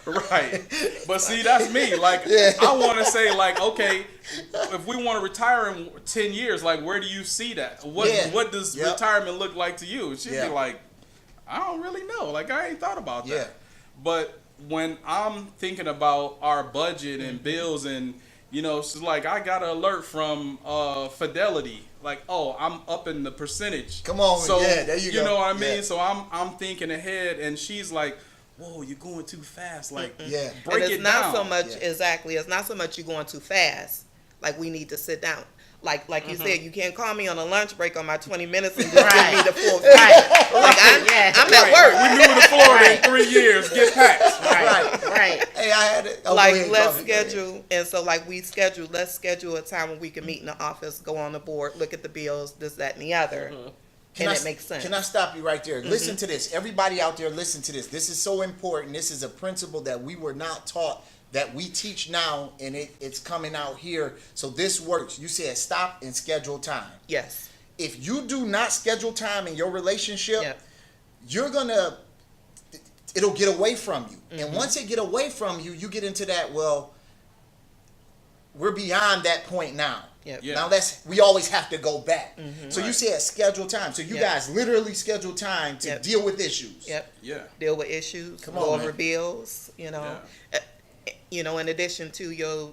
Right. But see, that's me. Like, I want to say, like, okay, if we want to retire in 10 years, like, where do you see that? What does retirement look like to you? She'd be like, I don't really know. Like, I ain't thought about that. But when I'm thinking about our budget and bills and, you know, it's like I got an alert from Fidelity. Like, oh, I'm up in the percentage. Come on. So, there you go. You know what I mean? So I'm thinking ahead, and she's like, whoa, you're going too fast. Like, break and it's it not down. so much it's not so much you going too fast. Like, we need to sit down. Like you said, you can't call me on a lunch break on my 20 minutes and just give me the full thing. Like, I'm at work. We moving to Florida in 3 years. Get passed. Right. Hey, I had it. Let's schedule. And so, like, let's schedule a time when we can meet in the office, go on the board, look at the bills, this, that, and the other. And it makes sense. Can I stop you right there? Listen to this. Everybody out there, listen to this. This is so important. This is a principle that we were not taught, that we teach now, and it's coming out here. So this works. You said stop and schedule time. Yes. If you do not schedule time in your relationship, it'll get away from you. And once it get away from you, you get into that, well, we're beyond that point now. Now we always have to go back. So you said schedule time. So you guys literally schedule time to deal with issues. Deal with issues. Go over bills. You know. You know, in addition to your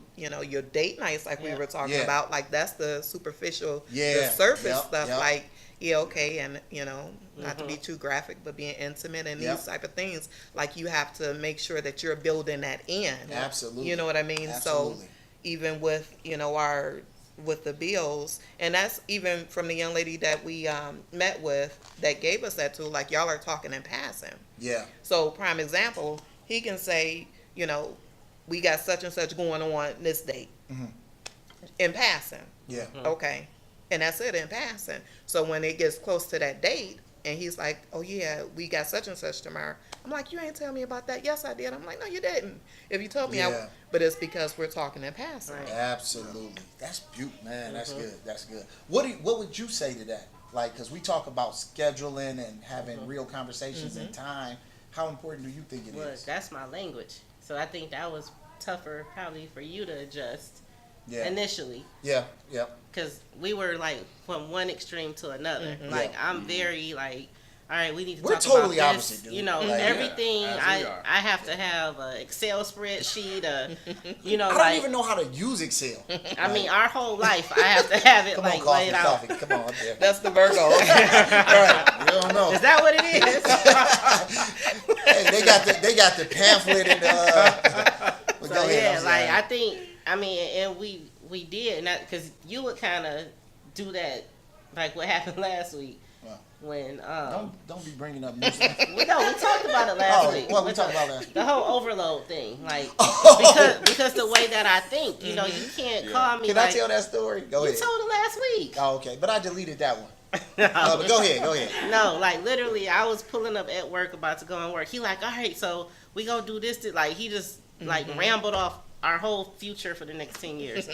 date nights, like we were talking about, like that's the superficial, the surface stuff. Like, okay, and not to be too graphic, but being intimate and these type of things. Like, you have to make sure that you're building that in. Absolutely. You know what I mean? Absolutely. So even with with the bills, and that's even from the young lady that we met with that gave us that tool. Like, y'all are talking in passing. So prime example, he can say, we got such and such going on this date in passing. Okay. And that's it, in passing. So when it gets close to that date and he's like, oh yeah, we got such and such tomorrow, I'm like, you ain't tell me about that. Yes, I did. I'm like, no, you didn't. If you told me, but it's because we're talking in passing. Absolutely. That's beautiful, man. That's good. That's good. What would you say to that? Like, because we talk about scheduling and having real conversations and time. How important do you think it is? That's my language. So I think that was tougher probably for you to adjust initially. Because we were like from one extreme to another. Like, I'm very like, all right, we need to talk totally about this. opposite, dude. Everything. I have to have an Excel spreadsheet. I don't even know how to use Excel. I mean, our whole life, I have to have it like laid out. Come on, there. That's the Virgo. All right, you don't know. Is that what it is? Hey, they got the pamphlet and So I think, and we did, not because you would kind of do that, like what happened last week. When don't be bringing up new stuff. we talked about it last week. What we talked about last week? The whole overload thing, like because the way that I think, you can't call me. Can I tell that story? Go ahead. You told it last week. Oh, okay, but I deleted that one. But go ahead. No, like literally, I was pulling up at work about to go and work. He like, all right, so we gonna do this. Like, he just like rambled off our whole future for the next 10 years,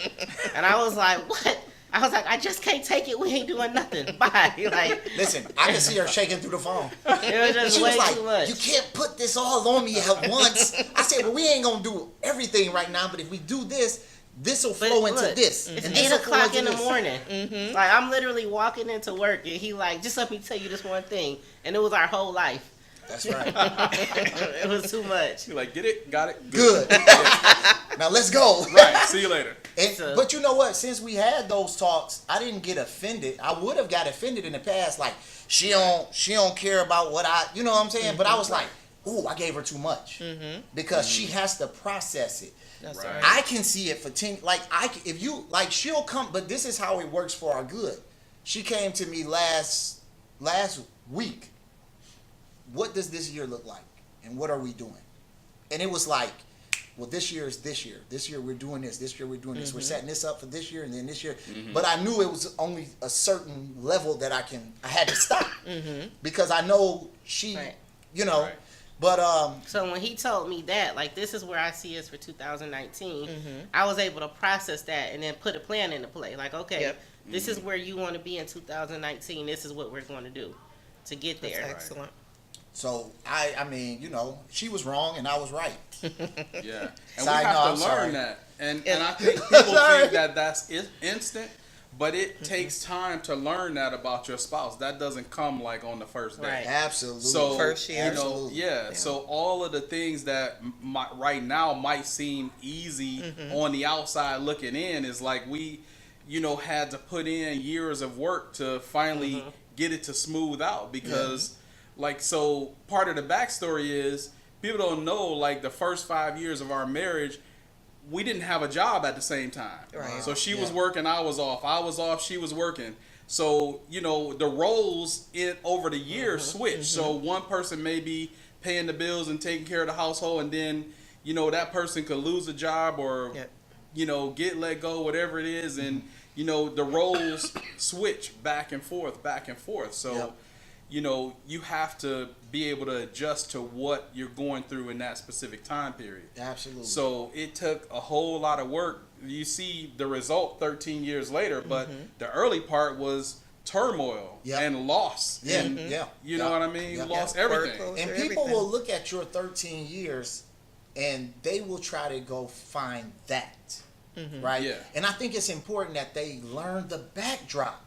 and I was like, what? I was like, I just can't take it. We ain't doing nothing. Bye. Like, Listen, I can see her shaking through the phone. it was just She way was too like, much. you can't put this all on me at once. I said, well, we ain't going to do everything right now, but if we do this, this will flow into look, this. It's and 8 this will flow o'clock into in the this. morning. Like, I'm literally walking into work, and he like, just let me tell you this one thing. And it was our whole life. That's right. It was too much. You're like, get it, got it, Good. Now let's go. Right. See you later. But you know what? Since we had those talks, I didn't get offended. I would have got offended in the past, like she don't care about what you know what I'm saying. But I was like, ooh, I gave her too much because she has to process it. That's Right. right. I can see it for 10. Like if you like, she'll come. But this is how it works for our good. She came to me last week. What does this year look like, and what are we doing? And it was like, well, this year is this year. This year we're doing this. This year we're doing this. We're setting this up for this year, and then this year. But I knew it was only a certain level that I had to stop because I know she, Right. you know. Right. But So when he told me that, like, this is where I see us for 2019, I was able to process that and then put a plan into play. Like, okay, Yep. this is where you want to be in 2019. This is what we're going to do to get That's there. excellent. so I mean, you know, she was wrong and I was right. Yeah. And Sorry, we have no, to I'm learn sorry. that. And I think people think that that's instant, but it takes time to learn that about your spouse. That doesn't come like on the first day. Right. Absolutely. So First year. you know, Absolutely. yeah. So all of the things that right now might seem easy on the outside looking in is like we, you know, had to put in years of work to finally get it to smooth out because, like, so part of the backstory is people don't know like the first 5 years of our marriage. We didn't have a job at the same time. Right. So she was Yeah. working, I was off. I was off, she was working. So, you know, the roles over the years switch. So one person may be paying the bills and taking care of the household, and then, you know, that person could lose a job or, Yep. you know, get let go, whatever it is. And, you know, the roles switch back and forth, back and forth. So, Yep. you know, you have to be able to adjust to what you're going through in that specific time period. Absolutely. So it took a whole lot of work. You see the result 13 years later, but the early part was turmoil Yep. and loss. Yeah, And, yeah. you know what I mean? Yeah. Lost Yeah. everything. Work And Sure, people everything. will look at your 13 years and they will try to go find that. Right? Yeah. And I think it's important that they learn the backdrop.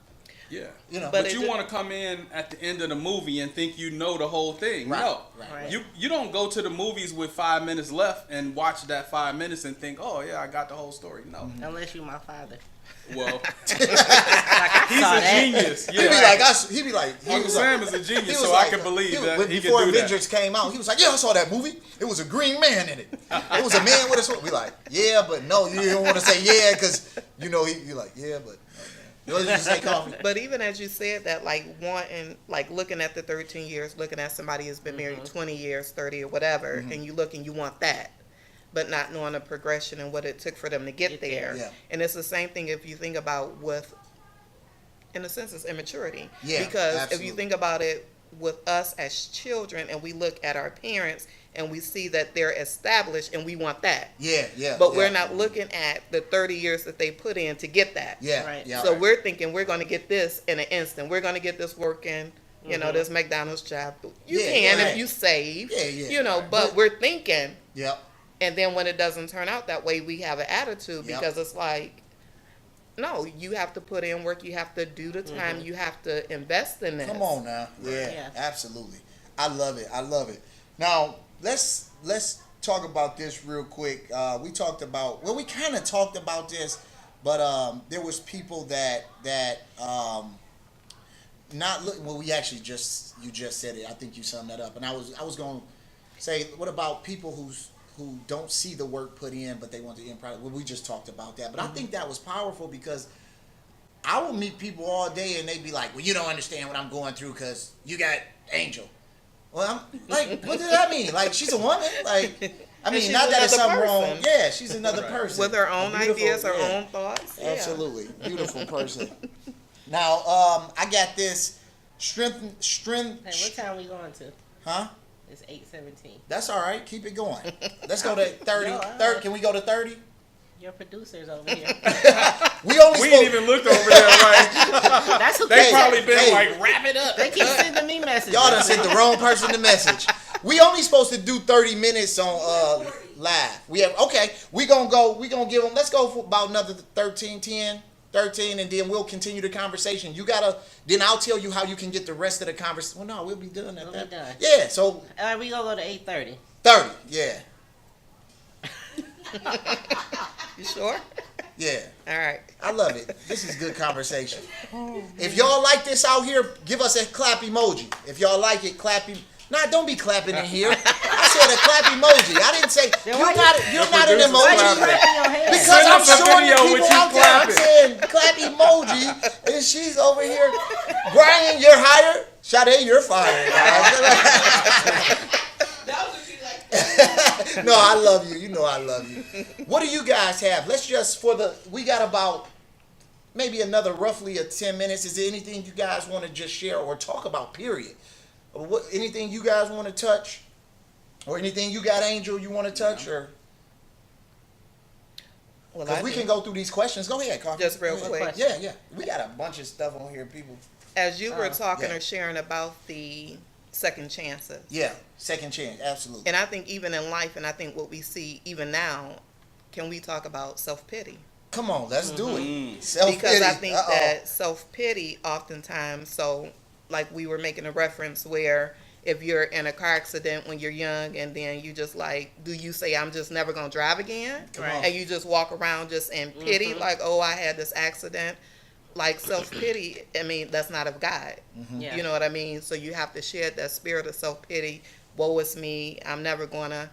Yeah. You know, But it you ju- want to come in at the end of the movie and think you know the whole thing. Right, No. right. You don't go to the movies with 5 minutes left and watch that 5 minutes and think, oh, yeah, I got the whole story. No. Unless you're my father. Well, Like, he's saw a that. genius. He'd be Yeah. like, he be like, he Uncle was Sam like, is a he genius, was so like- I can believe that he before can do that. Avengers came out, he was like, yeah, I saw that movie. It was a green man in it. It was a man with a sword. We like, yeah, but no, you don't want to say yeah because you know you're like, yeah, but no, man. You just say coffee. But even as you said that, like wanting, like looking at the 13 years, looking at somebody who's been married 20 years, 30 or whatever, and you look and you want that, but not knowing the progression and what it took for them to get there. Yeah. And it's the same thing if you think about with, in a sense, it's immaturity. Yeah, Because if absolutely. you think about it with us as children and we look at our parents and we see that they're established and we want that. Yeah, yeah. But yeah. we're not looking at the 30 years that they put in to get that. Yeah, Right. yeah. So we're thinking we're going to get this in an instant. We're going to get this working, you know, this McDonald's job. You Yeah, can right. if you save, Yeah, yeah. you know, Right. but we're thinking, Yep. and then when it doesn't turn out that way, we have an attitude Yep. because it's like, no, you have to put in work. You have to do the time. You have to invest in this. Come on now. Yeah, Yeah. absolutely. I love it. I love it. Now let's talk about this real quick. We talked about we kind of talked about this, but there was people that not look. Well, we actually you just said it. I think you summed that up. And I was going to say, what about people who don't see the work put in, but they want the end product? Well, we just talked about that. But I think that was powerful because I will meet people all day and they be like, well, you don't understand what I'm going through because you got Angel. Well, I'm like, what does that mean? Like, she's a woman? Like, I mean, she's not that it's another something wrong. person. Yeah, she's another Right. person. With her A own beautiful- ideas, her yeah. own thoughts. Yeah. Absolutely. Beautiful person. Now, I got this strength, Hey, what time we going to? huh? It's 8:17. That's all right. Keep it going. Let's go to 30. No, all 30. right. Can we go to 30? Your producers over here. We only We spoke. ain't even looked over there, right? That's who They keep probably send- been like, wrap it up. They keep sending me messages. Y'all done sent the wrong person the message. We only supposed to do 30 minutes on live. We have we gonna give them, let's go for about another 13, and then we'll continue the conversation. Then I'll tell you how you can get the rest of the conversation. Well, no, we'll be done at We'll that. be done. Yeah, so All right, we gonna go to 8:30. 30, yeah. You sure? Yeah. All right. I love it. This is good conversation. If y'all like this out here, give us a clap emoji. If y'all like it, clap. Nah, don't be clapping in here. I said a clap emoji. I didn't say Then you're why not an producer's Why you emoji. clapping. clapping your hands? Because Send I'm us a showing the video with people you out there. I'm clapping. saying clap emoji, and she's over here. Brian, you're hired. Sade, you're fired. No, I love you. You know I love you. What do you guys have? Let's just we got about maybe another roughly 10 minutes. Is there anything you guys want to just share or talk about, period? Or anything you guys want to touch? Or anything you got, Angel, you want to touch? Or Well, because we can go through these questions. Go ahead, Kafi. Just real Go quick. ahead. Yeah, yeah. We got a bunch of stuff on here, people. As you were talking Yeah. or sharing about the second chances. Yeah, second chance, absolutely. And I think even in life, and I think what we see even now, can we talk about self-pity? Come on, let's do Mm-hmm. it. Self-pity. Because I think Uh-oh. that self-pity oftentimes, so like we were making a reference where if you're in a car accident when you're young and then you just like, do you say, I'm just never going to drive again? Come on. And you just walk around just in pity, like, oh, I had this accident. Like self-pity, I mean, that's not of God. Yeah. You know what I mean? So you have to shed that spirit of self-pity. Woe is me. I'm never going to,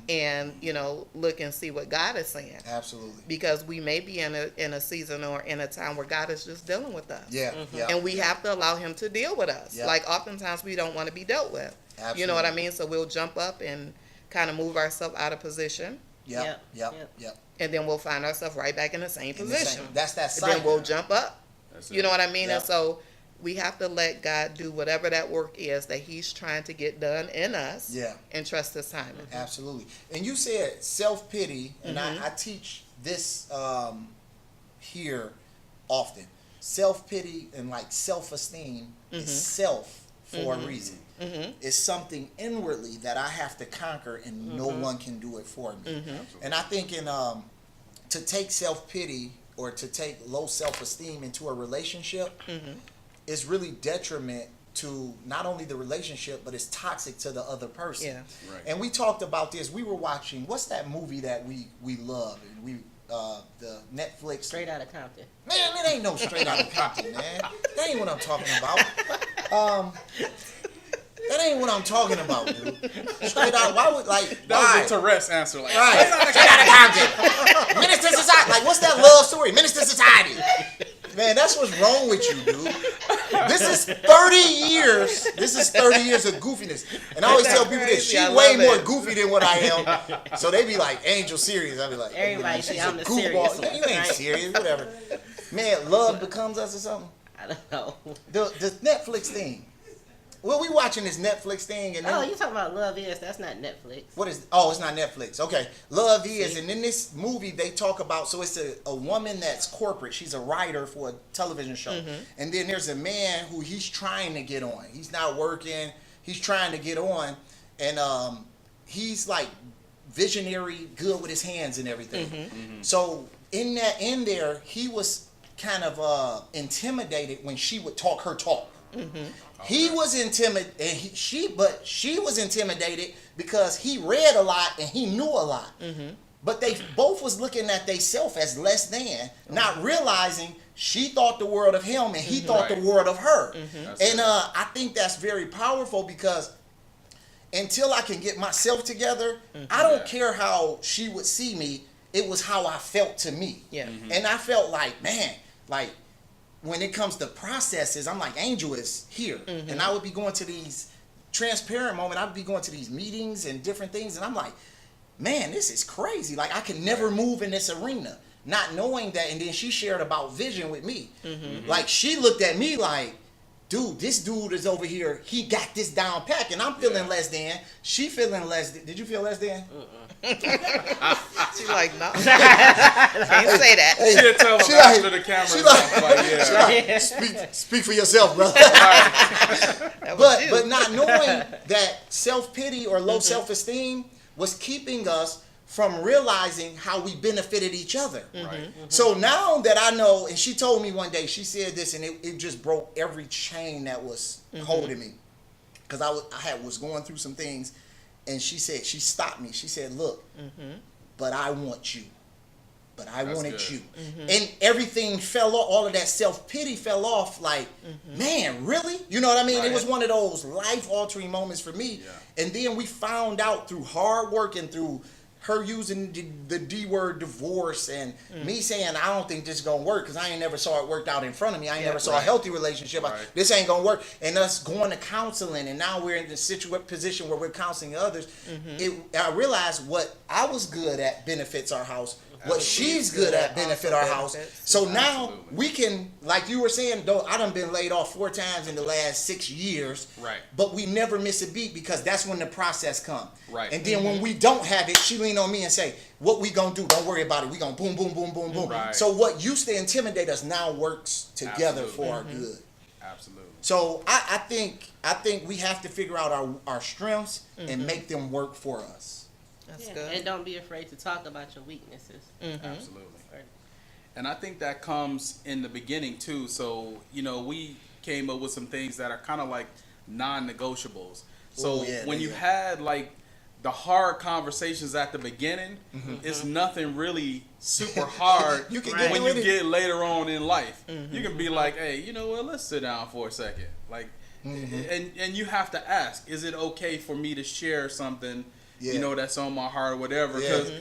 and, you know, look and see what God is saying. Absolutely. Because we may be in a season or in a time where God is just dealing with us. Yeah, yeah. And we have to allow him to deal with us. Yeah. Like oftentimes we don't want to be dealt with. Absolutely. You know what I mean? So we'll jump up and kind of move ourselves out of position. Yep, Yep, yep. And then we'll find ourselves right back in the same In the position. same- That's that And cycle. then we'll jump up. That's You it. know what I mean? Yeah. And so we have to let God do whatever that work is that he's trying to get done in us. Yeah. And trust his timing. Absolutely. And you said self-pity, and Mm-hmm. I teach this here often. Self-pity and like self-esteem Mm-hmm. is self for a reason. It's something inwardly that I have to conquer, and no one can do it for me. Mm-hmm. And I think to take self-pity or to take low self-esteem into a relationship Mm-hmm. is really detriment to not only the relationship, but it's toxic to the other person. Yeah. Right. And we talked about this. We were watching, what's that movie that we love? And the Netflix. Straight out of Compton. Man, it ain't no Straight Out of Compton, man. That ain't what I'm talking about. That ain't what I'm talking about, dude. Straight out, why would, like, That why? was a Tourette's answer. Like, Right. Straight out of Compton. Minister Society. Like, what's that love story? Minister Society. Man, that's what's wrong with you, dude. This is 30 years. This is 30 years of goofiness. And I always tell people this. Crazy. She's I way love more it. goofy than what I am. So they be like, Angel serious. I be like, Everybody she's say a I'm the goofball. serious one, You ain't right? serious. Whatever. Man, love becomes us or something. I don't know. The Netflix thing. Well, we watching this Netflix thing, and then Oh, you talking about Love Is? That's not Netflix. what is? Oh, it's not Netflix. Okay, Love Is, and in this movie they talk about. So it's a woman that's corporate. She's a writer for a television show, and then there's a man who he's trying to get on. He's not working. He's trying to get on, and he's like visionary, good with his hands and everything. So in there, he was kind of intimidated when she would talk her talk. He was intimidated, and she was intimidated because he read a lot and he knew a lot. But they both was looking at themselves as less than, not realizing she thought the world of him and he thought the Right. world of her. That's And it. I think that's very powerful because until I can get myself together, I don't care how she would see me. It was how I felt to me. Yeah. And I felt like, man, like when it comes to processes, I'm like, Angel is here. And I would be going to these transparent moments. I'd be going to these meetings and different things. And I'm like, man, this is crazy. Like I can never move in this arena. Not knowing that. And then she shared about vision with me. Like she looked at me like, dude, this dude is over here. He got this down pat, and I'm feeling less than. She feeling less than. Did you feel less than? She's like, no. Can't say that. Hey, She'll tell him after the camera's off. Like, yeah. Speak for yourself, brother. That was you. but not knowing that self-pity or low self-esteem was keeping us from realizing how we benefited each other. Right. So now that I know, and she told me one day, she said this, and it just broke every chain that was holding me. Because I was going through some things, and she stopped me. She said, look, but I want you. But I wanted good. you. And everything fell off, all of that self-pity fell off like, man, really? You know what I mean? It was one of those life-altering moments for me. Yeah. And then we found out through hard work and through her using the D word divorce and me saying, I don't think this is going to work because I ain't never saw it worked out in front of me. I ain't never saw a healthy relationship. This ain't going to work. And us going to counseling, and now we're in the position where we're counseling others. I realized what I was good at benefits our house. What she's good at benefit our house. So now we can, like you were saying, though, I done been laid off 4 times in the last 6 years. Right. But we never miss a beat because that's when the process come. Right. And then when we don't have it, she lean on me and say, what we gonna do? Don't worry about it. We gonna boom, boom, boom, boom, boom. Right. So what used to intimidate us now works together for our good. Absolutely. So I think we have to figure out our strengths and make them work for us. That's good. And don't be afraid to talk about your weaknesses. Absolutely. And I think that comes in the beginning too. So, we came up with some things that are kind of like non-negotiables. So when you had like the hard conversations at the beginning, it's nothing really super hard You can when you get later on in life. You can be like, hey, you know what, let's sit down for a second. Like, and you have to ask, is it okay for me to share something that's on my heart or whatever? Because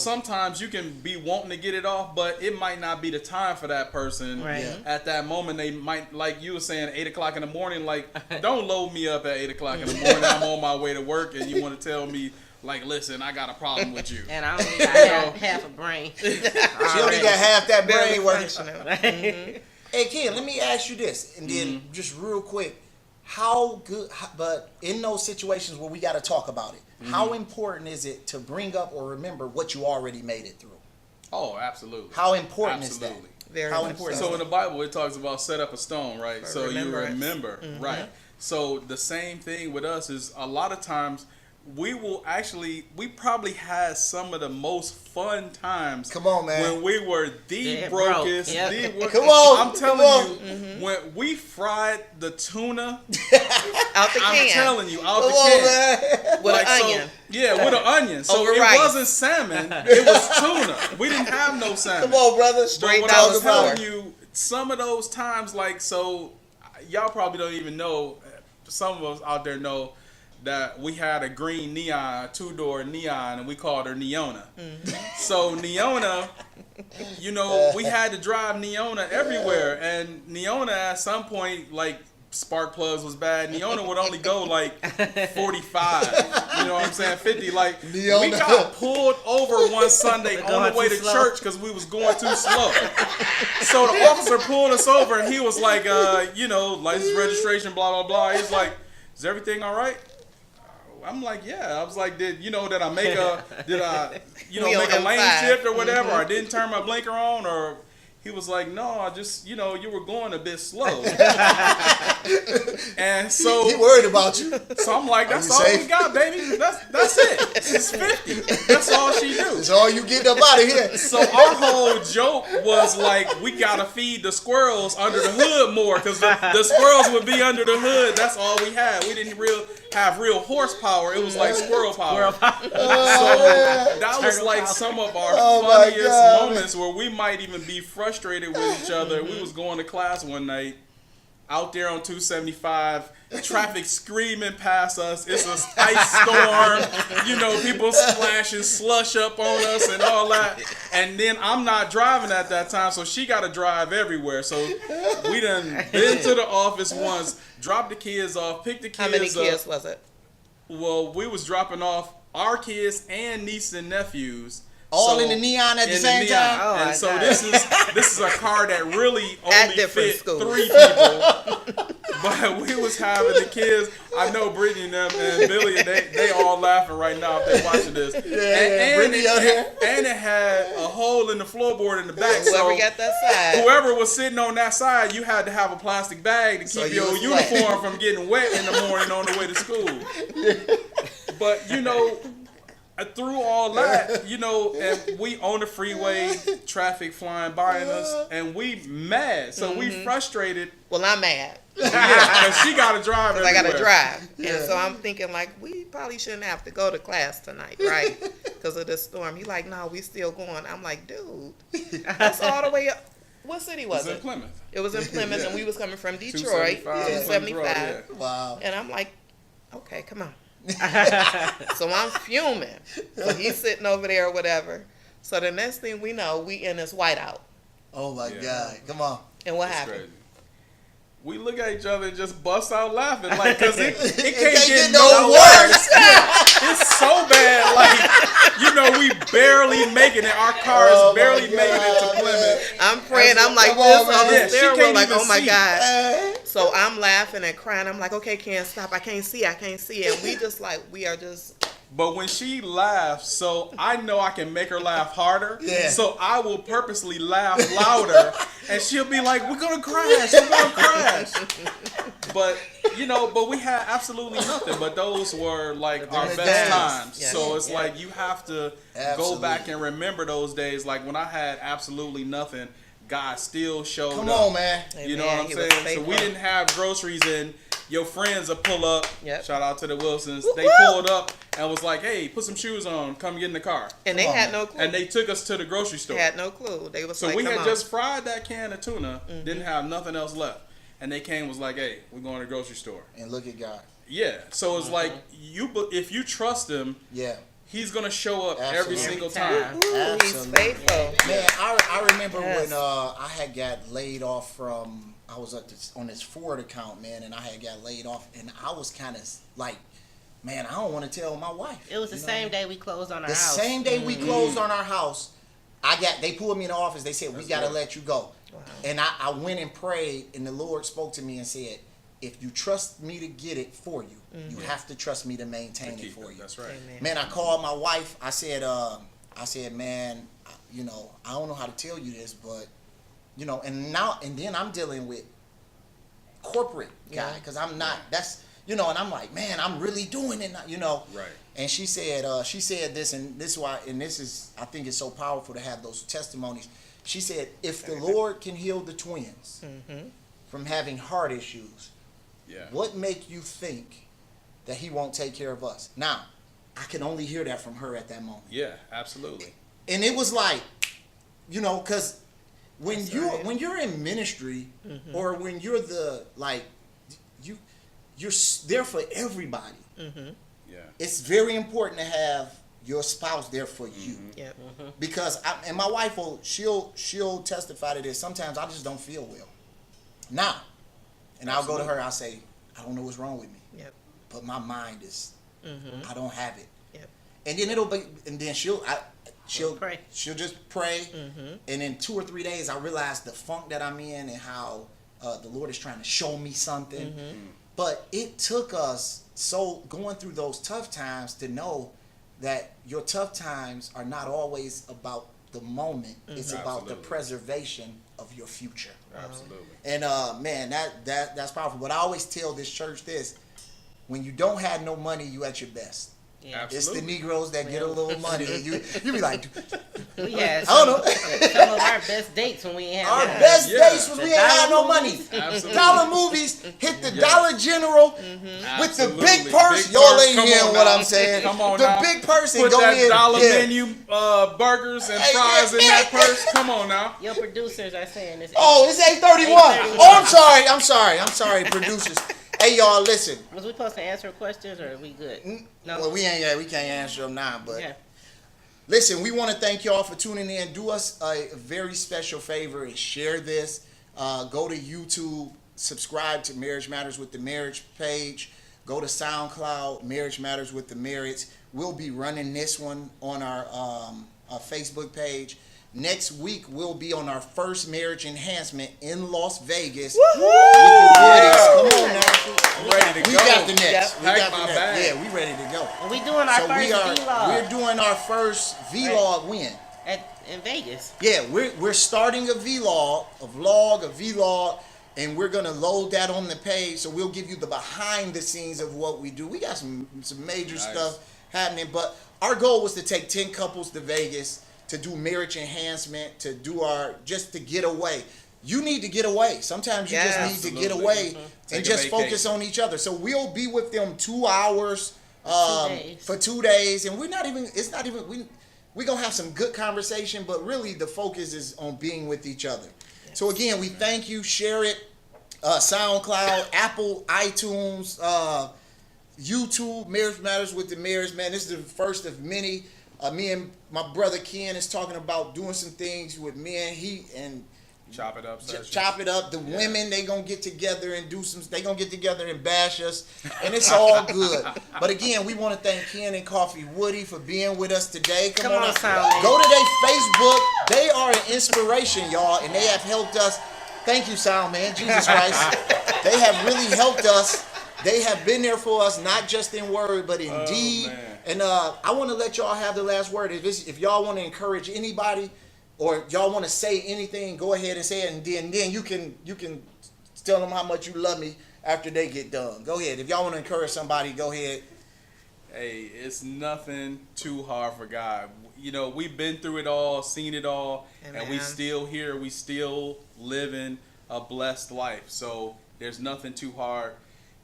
sometimes you can be wanting to get it off, but it might not be the time for that person at that moment. They might, like you were saying, 8 o'clock in the morning, like, don't load me up at 8 o'clock in the morning. I'm on my way to work and you want to tell me, like, listen, I got a problem with you. And I only got half a brain. She only got half that brain working. Functional. Hey, Ken, let me ask you this, and then just real quick, but in those situations where we got to talk about it, how important is it to bring up or remember what you already made it through? Oh, absolutely. How important is that? Very How much important? So in the Bible, it talks about set up a stone, right? For So you remembrance. remember, right? So the same thing with us is a lot of times we probably had some of the most fun times. Come on, man. When we were the broke. brokest. Yep. Come on. I'm telling you, when we fried the tuna Out the can. I'm telling you, out Come the on, can. man. With Like, an so- onion. Yeah, with an onion. So Over it rice. wasn't salmon, it was tuna. We didn't have no salmon. Come on, brother. But Straight what down I was the floor. telling you, some of those times, like, so y'all probably don't even know, some of us out there know that we had a green neon, a 2-door neon, and we called her Neona. So Neona, we had to drive Neona everywhere, and Neona at some point, like, spark plugs was bad. Neona would only go like 45. You know what I'm saying? 50. Like, Neona. we got pulled over one Sunday on going the way too to slow. church because we was going too slow. So the officer pulled us over and he was like, license registration, blah, blah, blah. He's like, is everything all right? I'm like, yeah. I was like, did I make a We make a on lane M5. shift or whatever? I didn't turn my blinker on, or he was like, no, I just, you were going a bit slow. And so He worried about you. So I'm like, that's you all safe? we got, baby. That's it. It's 50. That's all she do. That's all you getting up out of here. So our whole joke was like, we gotta feed the squirrels under the hood more, because the squirrels would be under the hood. That's all we had. We didn't have real horsepower. It was like squirrel power. So that was like some of our my funniest God, moments where we might even be frustrated with each other. We was going to class one night, out there on 275, traffic screaming past us. It's an ice storm. People splashing slush up on us and all that. And then I'm not driving at that time, so she got to drive everywhere. So we done been to the office once, dropped the kids off, picked the kids up. How many kids was it? Well, we was dropping off our kids and nieces and nephews. All So- in the neon at the in same neon. time? Oh, my And so God. this is a car that really At only different fit schools. 3 people. But we was having the kids. I know Brittany and them and Billy, they all laughing right now if they watching this. And Brittany out here. And it had a hole in the floorboard in the back. Whoever got that side. Whoever was sitting on that side, you had to have a plastic bag to keep your uniform from getting wet in the morning on the way to school. But, you know, through all that, you know, and we on the freeway, traffic flying by us, and we mad. So we frustrated. Well, I'm mad. Yeah, because she got to drive everywhere. I got to drive. And so I'm thinking, like, we probably shouldn't have to go to class tonight, right? Because of the storm. He like, no, we still going. I'm like, dude, that's all the way up. What city was it? It was in Plymouth. It was in Plymouth, Yeah. and we was coming from Detroit, 275. Yeah. Wow. And I'm like, okay, come on. So I'm fuming. So he's sitting over there or whatever. So the next thing we know, we in this whiteout. Oh my God. Come on. And what It's happened? crazy. We look at each other and just bust out laughing, like, because it can't can't get get no no worse. It's so bad, like, you know, we barely making it. Our car is barely making it to Plymouth. I'm praying. I'm like Come this on, on man. the Yeah, she stairwell, can't like, even oh my see. God. So I'm laughing and crying. I'm like, okay, can't stop. I can't see. And we just like, we are just. But when she laughs, so I know I can make her laugh harder. Yeah. So I will purposely laugh louder, and she'll be like, "We're gonna crash. We're gonna crash." But you know, we had absolutely nothing. But those were like our the best days. times. Yes. So it's like you have to Absolutely. go back and remember those days. Like when I had absolutely nothing, God still showed Come up. on, man. You know Amen. what I'm He was saying? So faithful. we didn't have groceries in. Your friends will pull up. Yep. Shout out to the Wilsons. Whoop, They whoop. pulled up and was like, "Hey, put some shoes on. Come get in the car." And they Come on, had man. no clue. And they took us to the grocery store. They had no clue. They was So like, we come had on. just fried that can of tuna. Didn't have nothing else left. And they came and was like, "Hey, we're going to the grocery store." And look at God. Yeah. So it's like if you trust him, Yeah. he's gonna show up every Absolutely. single Every time. time. Ooh, he's Absolutely. faithful. Man, I remember Yes. when I had got laid off from, I was on this Ford account, man, and I had got laid off, and I was kind of like, man, I don't want to tell my wife. It was the You know same what I mean? day we closed on our The house. same day we closed on our house, they pulled me in the office. They said, we That's got to good. let you go. Wow. And I went and prayed, and the Lord spoke to me and said, if you trust me to get it for you, you have to trust me to maintain it for you. That's right. Amen. Man, I called my wife. I said, man, you know, I don't know how to tell you this, but, you know, and then I'm dealing with corporate guy, Yeah. because I'm not, that's, you know, and I'm like, man, I'm really doing it, you know. Right. And she said this, and this is why, and this is, I think it's so powerful to have those testimonies. She said, if the Lord can heal the twins from having heart issues, Yeah. what make you think that he won't take care of us? Now, I can only hear that from her at that moment. Yeah. Absolutely. And it was like, you know, because when That's you right. when you're in ministry, or when you're you're there for everybody. Yeah. It's very important to have your spouse there for you, Yep. because and my wife she'll testify to this. Sometimes I just don't feel well. Now, and I'll go to her. I'll say, I don't know what's wrong with me, Yep. but my mind is, I don't have it. Yep. And then she'll Pray. she'll just pray, and in 2 or 3 days I realize the funk that I'm in and how the Lord is trying to show me something. But it took us going through those tough times to know that your tough times are not always about the moment. It's about the Absolutely. preservation of your future. Absolutely. And man, that's powerful. But I always tell this church this: when you don't have no money, you at your best. Yeah. It's the Absolutely. Negroes that get a little money. You be like, We had I don't know. some of our best dates when we ain't Our had best Yeah. days was The we ain't had no dollar money. movies. Absolutely. Dollar movies hit the Yeah. Dollar General with the Absolutely. big purse. Big Y'all purse. ain't Come hearing on what now. I'm saying. Come on the now. big purse and Put go that in. dollar yeah. menu burgers and Hey, fries in yeah. that purse. Come on now. Your producers are saying this. Oh, it's 8:31. 8:31. Oh, I'm sorry, producers. Hey, y'all, listen. Was we supposed to answer questions or are we good? No. Well, we can't answer them now, but. Okay. Listen, we want to thank y'all for tuning in. Do us a very special favor and share this. Go to YouTube, subscribe to Marriage Matters with the Marriage page. Go to SoundCloud, Marriage Matters with the Marriage. We'll be running this one on our Facebook page. Next week, we'll be on our first marriage enhancement in Las Vegas. With the Woodies. Come on now. I'm ready to We go. got the next. Yep. We got Pack the my next. bag. Yeah, we ready to go. And we doing our So first vlog we're doing our first vlog when? in Vegas. Yeah, we're starting a vlog, and we're gonna load that on the page. So we'll give you the behind the scenes of what we do. We got some major stuff happening, but our goal was to take 10 couples to Vegas to do marriage enhancement, to do just to get away. You need to get away. Sometimes you just need to get away and just focus on each other. So we'll be with them 2 hours for 2 days, and we're gonna have some good conversation, but really the focus is on being with each other. So again, we thank you. Share it. SoundCloud, Apple, iTunes, YouTube. Marriage Matters with the Marriage Man. This is the first of many. Me and my brother Ken is talking about doing some things with men. He and Chop it up. chop it up. The women, they gonna get together and they gonna get together and bash us, and it's all good. But again, we want to thank Ken and Kafi Woody for being with us today. Come on, Sound. go to their Facebook. They are an inspiration, y'all, and they have helped us. Thank you, Sound Man. Jesus Christ, they have really helped us. They have been there for us, not just in word, but in deed. And I want to let y'all have the last word. If y'all want to encourage anybody, or y'all want to say anything, go ahead and say it, and then you can tell them how much you love me after they get done. Go ahead. If y'all want to encourage somebody, go ahead. Hey, it's nothing too hard for God. You know, we've been through it all, seen it all, and we still here. We still living a blessed life. So there's nothing too hard.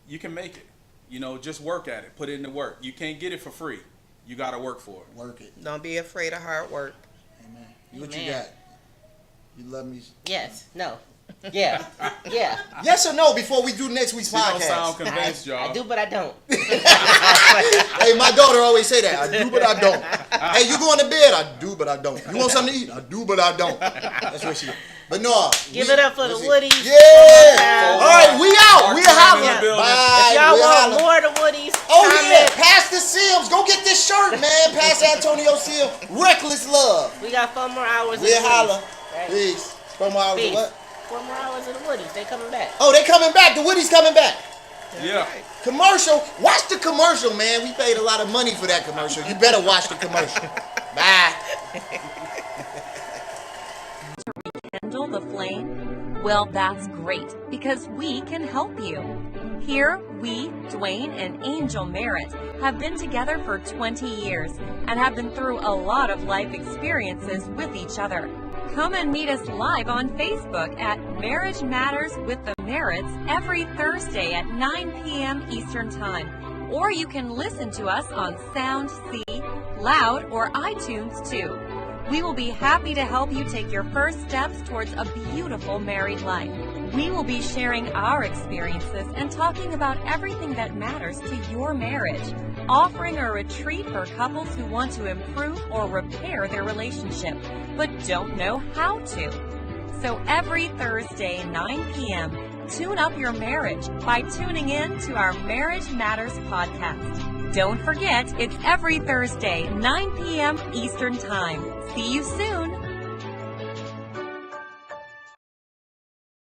You can make it. You know, just work at it. Put it in the work. You can't get it for free. You got to work for it. Work it. Don't be afraid of hard work. Amen. What you got? You love me? Yes. No. Yeah. Yeah. Yes or no before we do next week's She don't sound podcast? convinced, y'all. I do, but I don't. Hey, my daughter always say that. I do, but I don't. Hey, you going to bed? I do, but I don't. You want something to eat? I do, but I don't. That's what she. But no. Give it up for the Woodies. Yeah. All right, we out. We holla. in the building. Bye. If y'all We want holla. more of the Woodies, Oh yeah, comment. Pastor Sims, go get this shirt, man. Pastor Antonio Sims, Reckless Love. We got 4 more hours. We of the holla. Woodies. Right. Peace. 4 more hours of Peace. what? 4 more hours of the Woodies. They coming back. Oh, they coming back. The Woody's coming back. Yeah. Commercial. Watch the commercial, man. We paid a lot of money for that commercial. You better watch the commercial. Bye. Kindle the flame? Well, that's great, because we can help you. Here, we, Dwayne and Angel Merritt, have been together for 20 years and have been through a lot of life experiences with each other. Come and meet us live on Facebook at Marriage Matters with the Merritts every Thursday at 9 p.m. Eastern Time. Or you can listen to us on Sound C, Loud, or iTunes too. We will be happy to help you take your first steps towards a beautiful married life. We will be sharing our experiences and talking about everything that matters to your marriage, offering a retreat for couples who want to improve or repair their relationship, but don't know how to. So every Thursday, 9 p.m., tune up your marriage by tuning in to our Marriage Matters podcast. Don't forget, it's every Thursday, 9 p.m. Eastern Time. See you soon.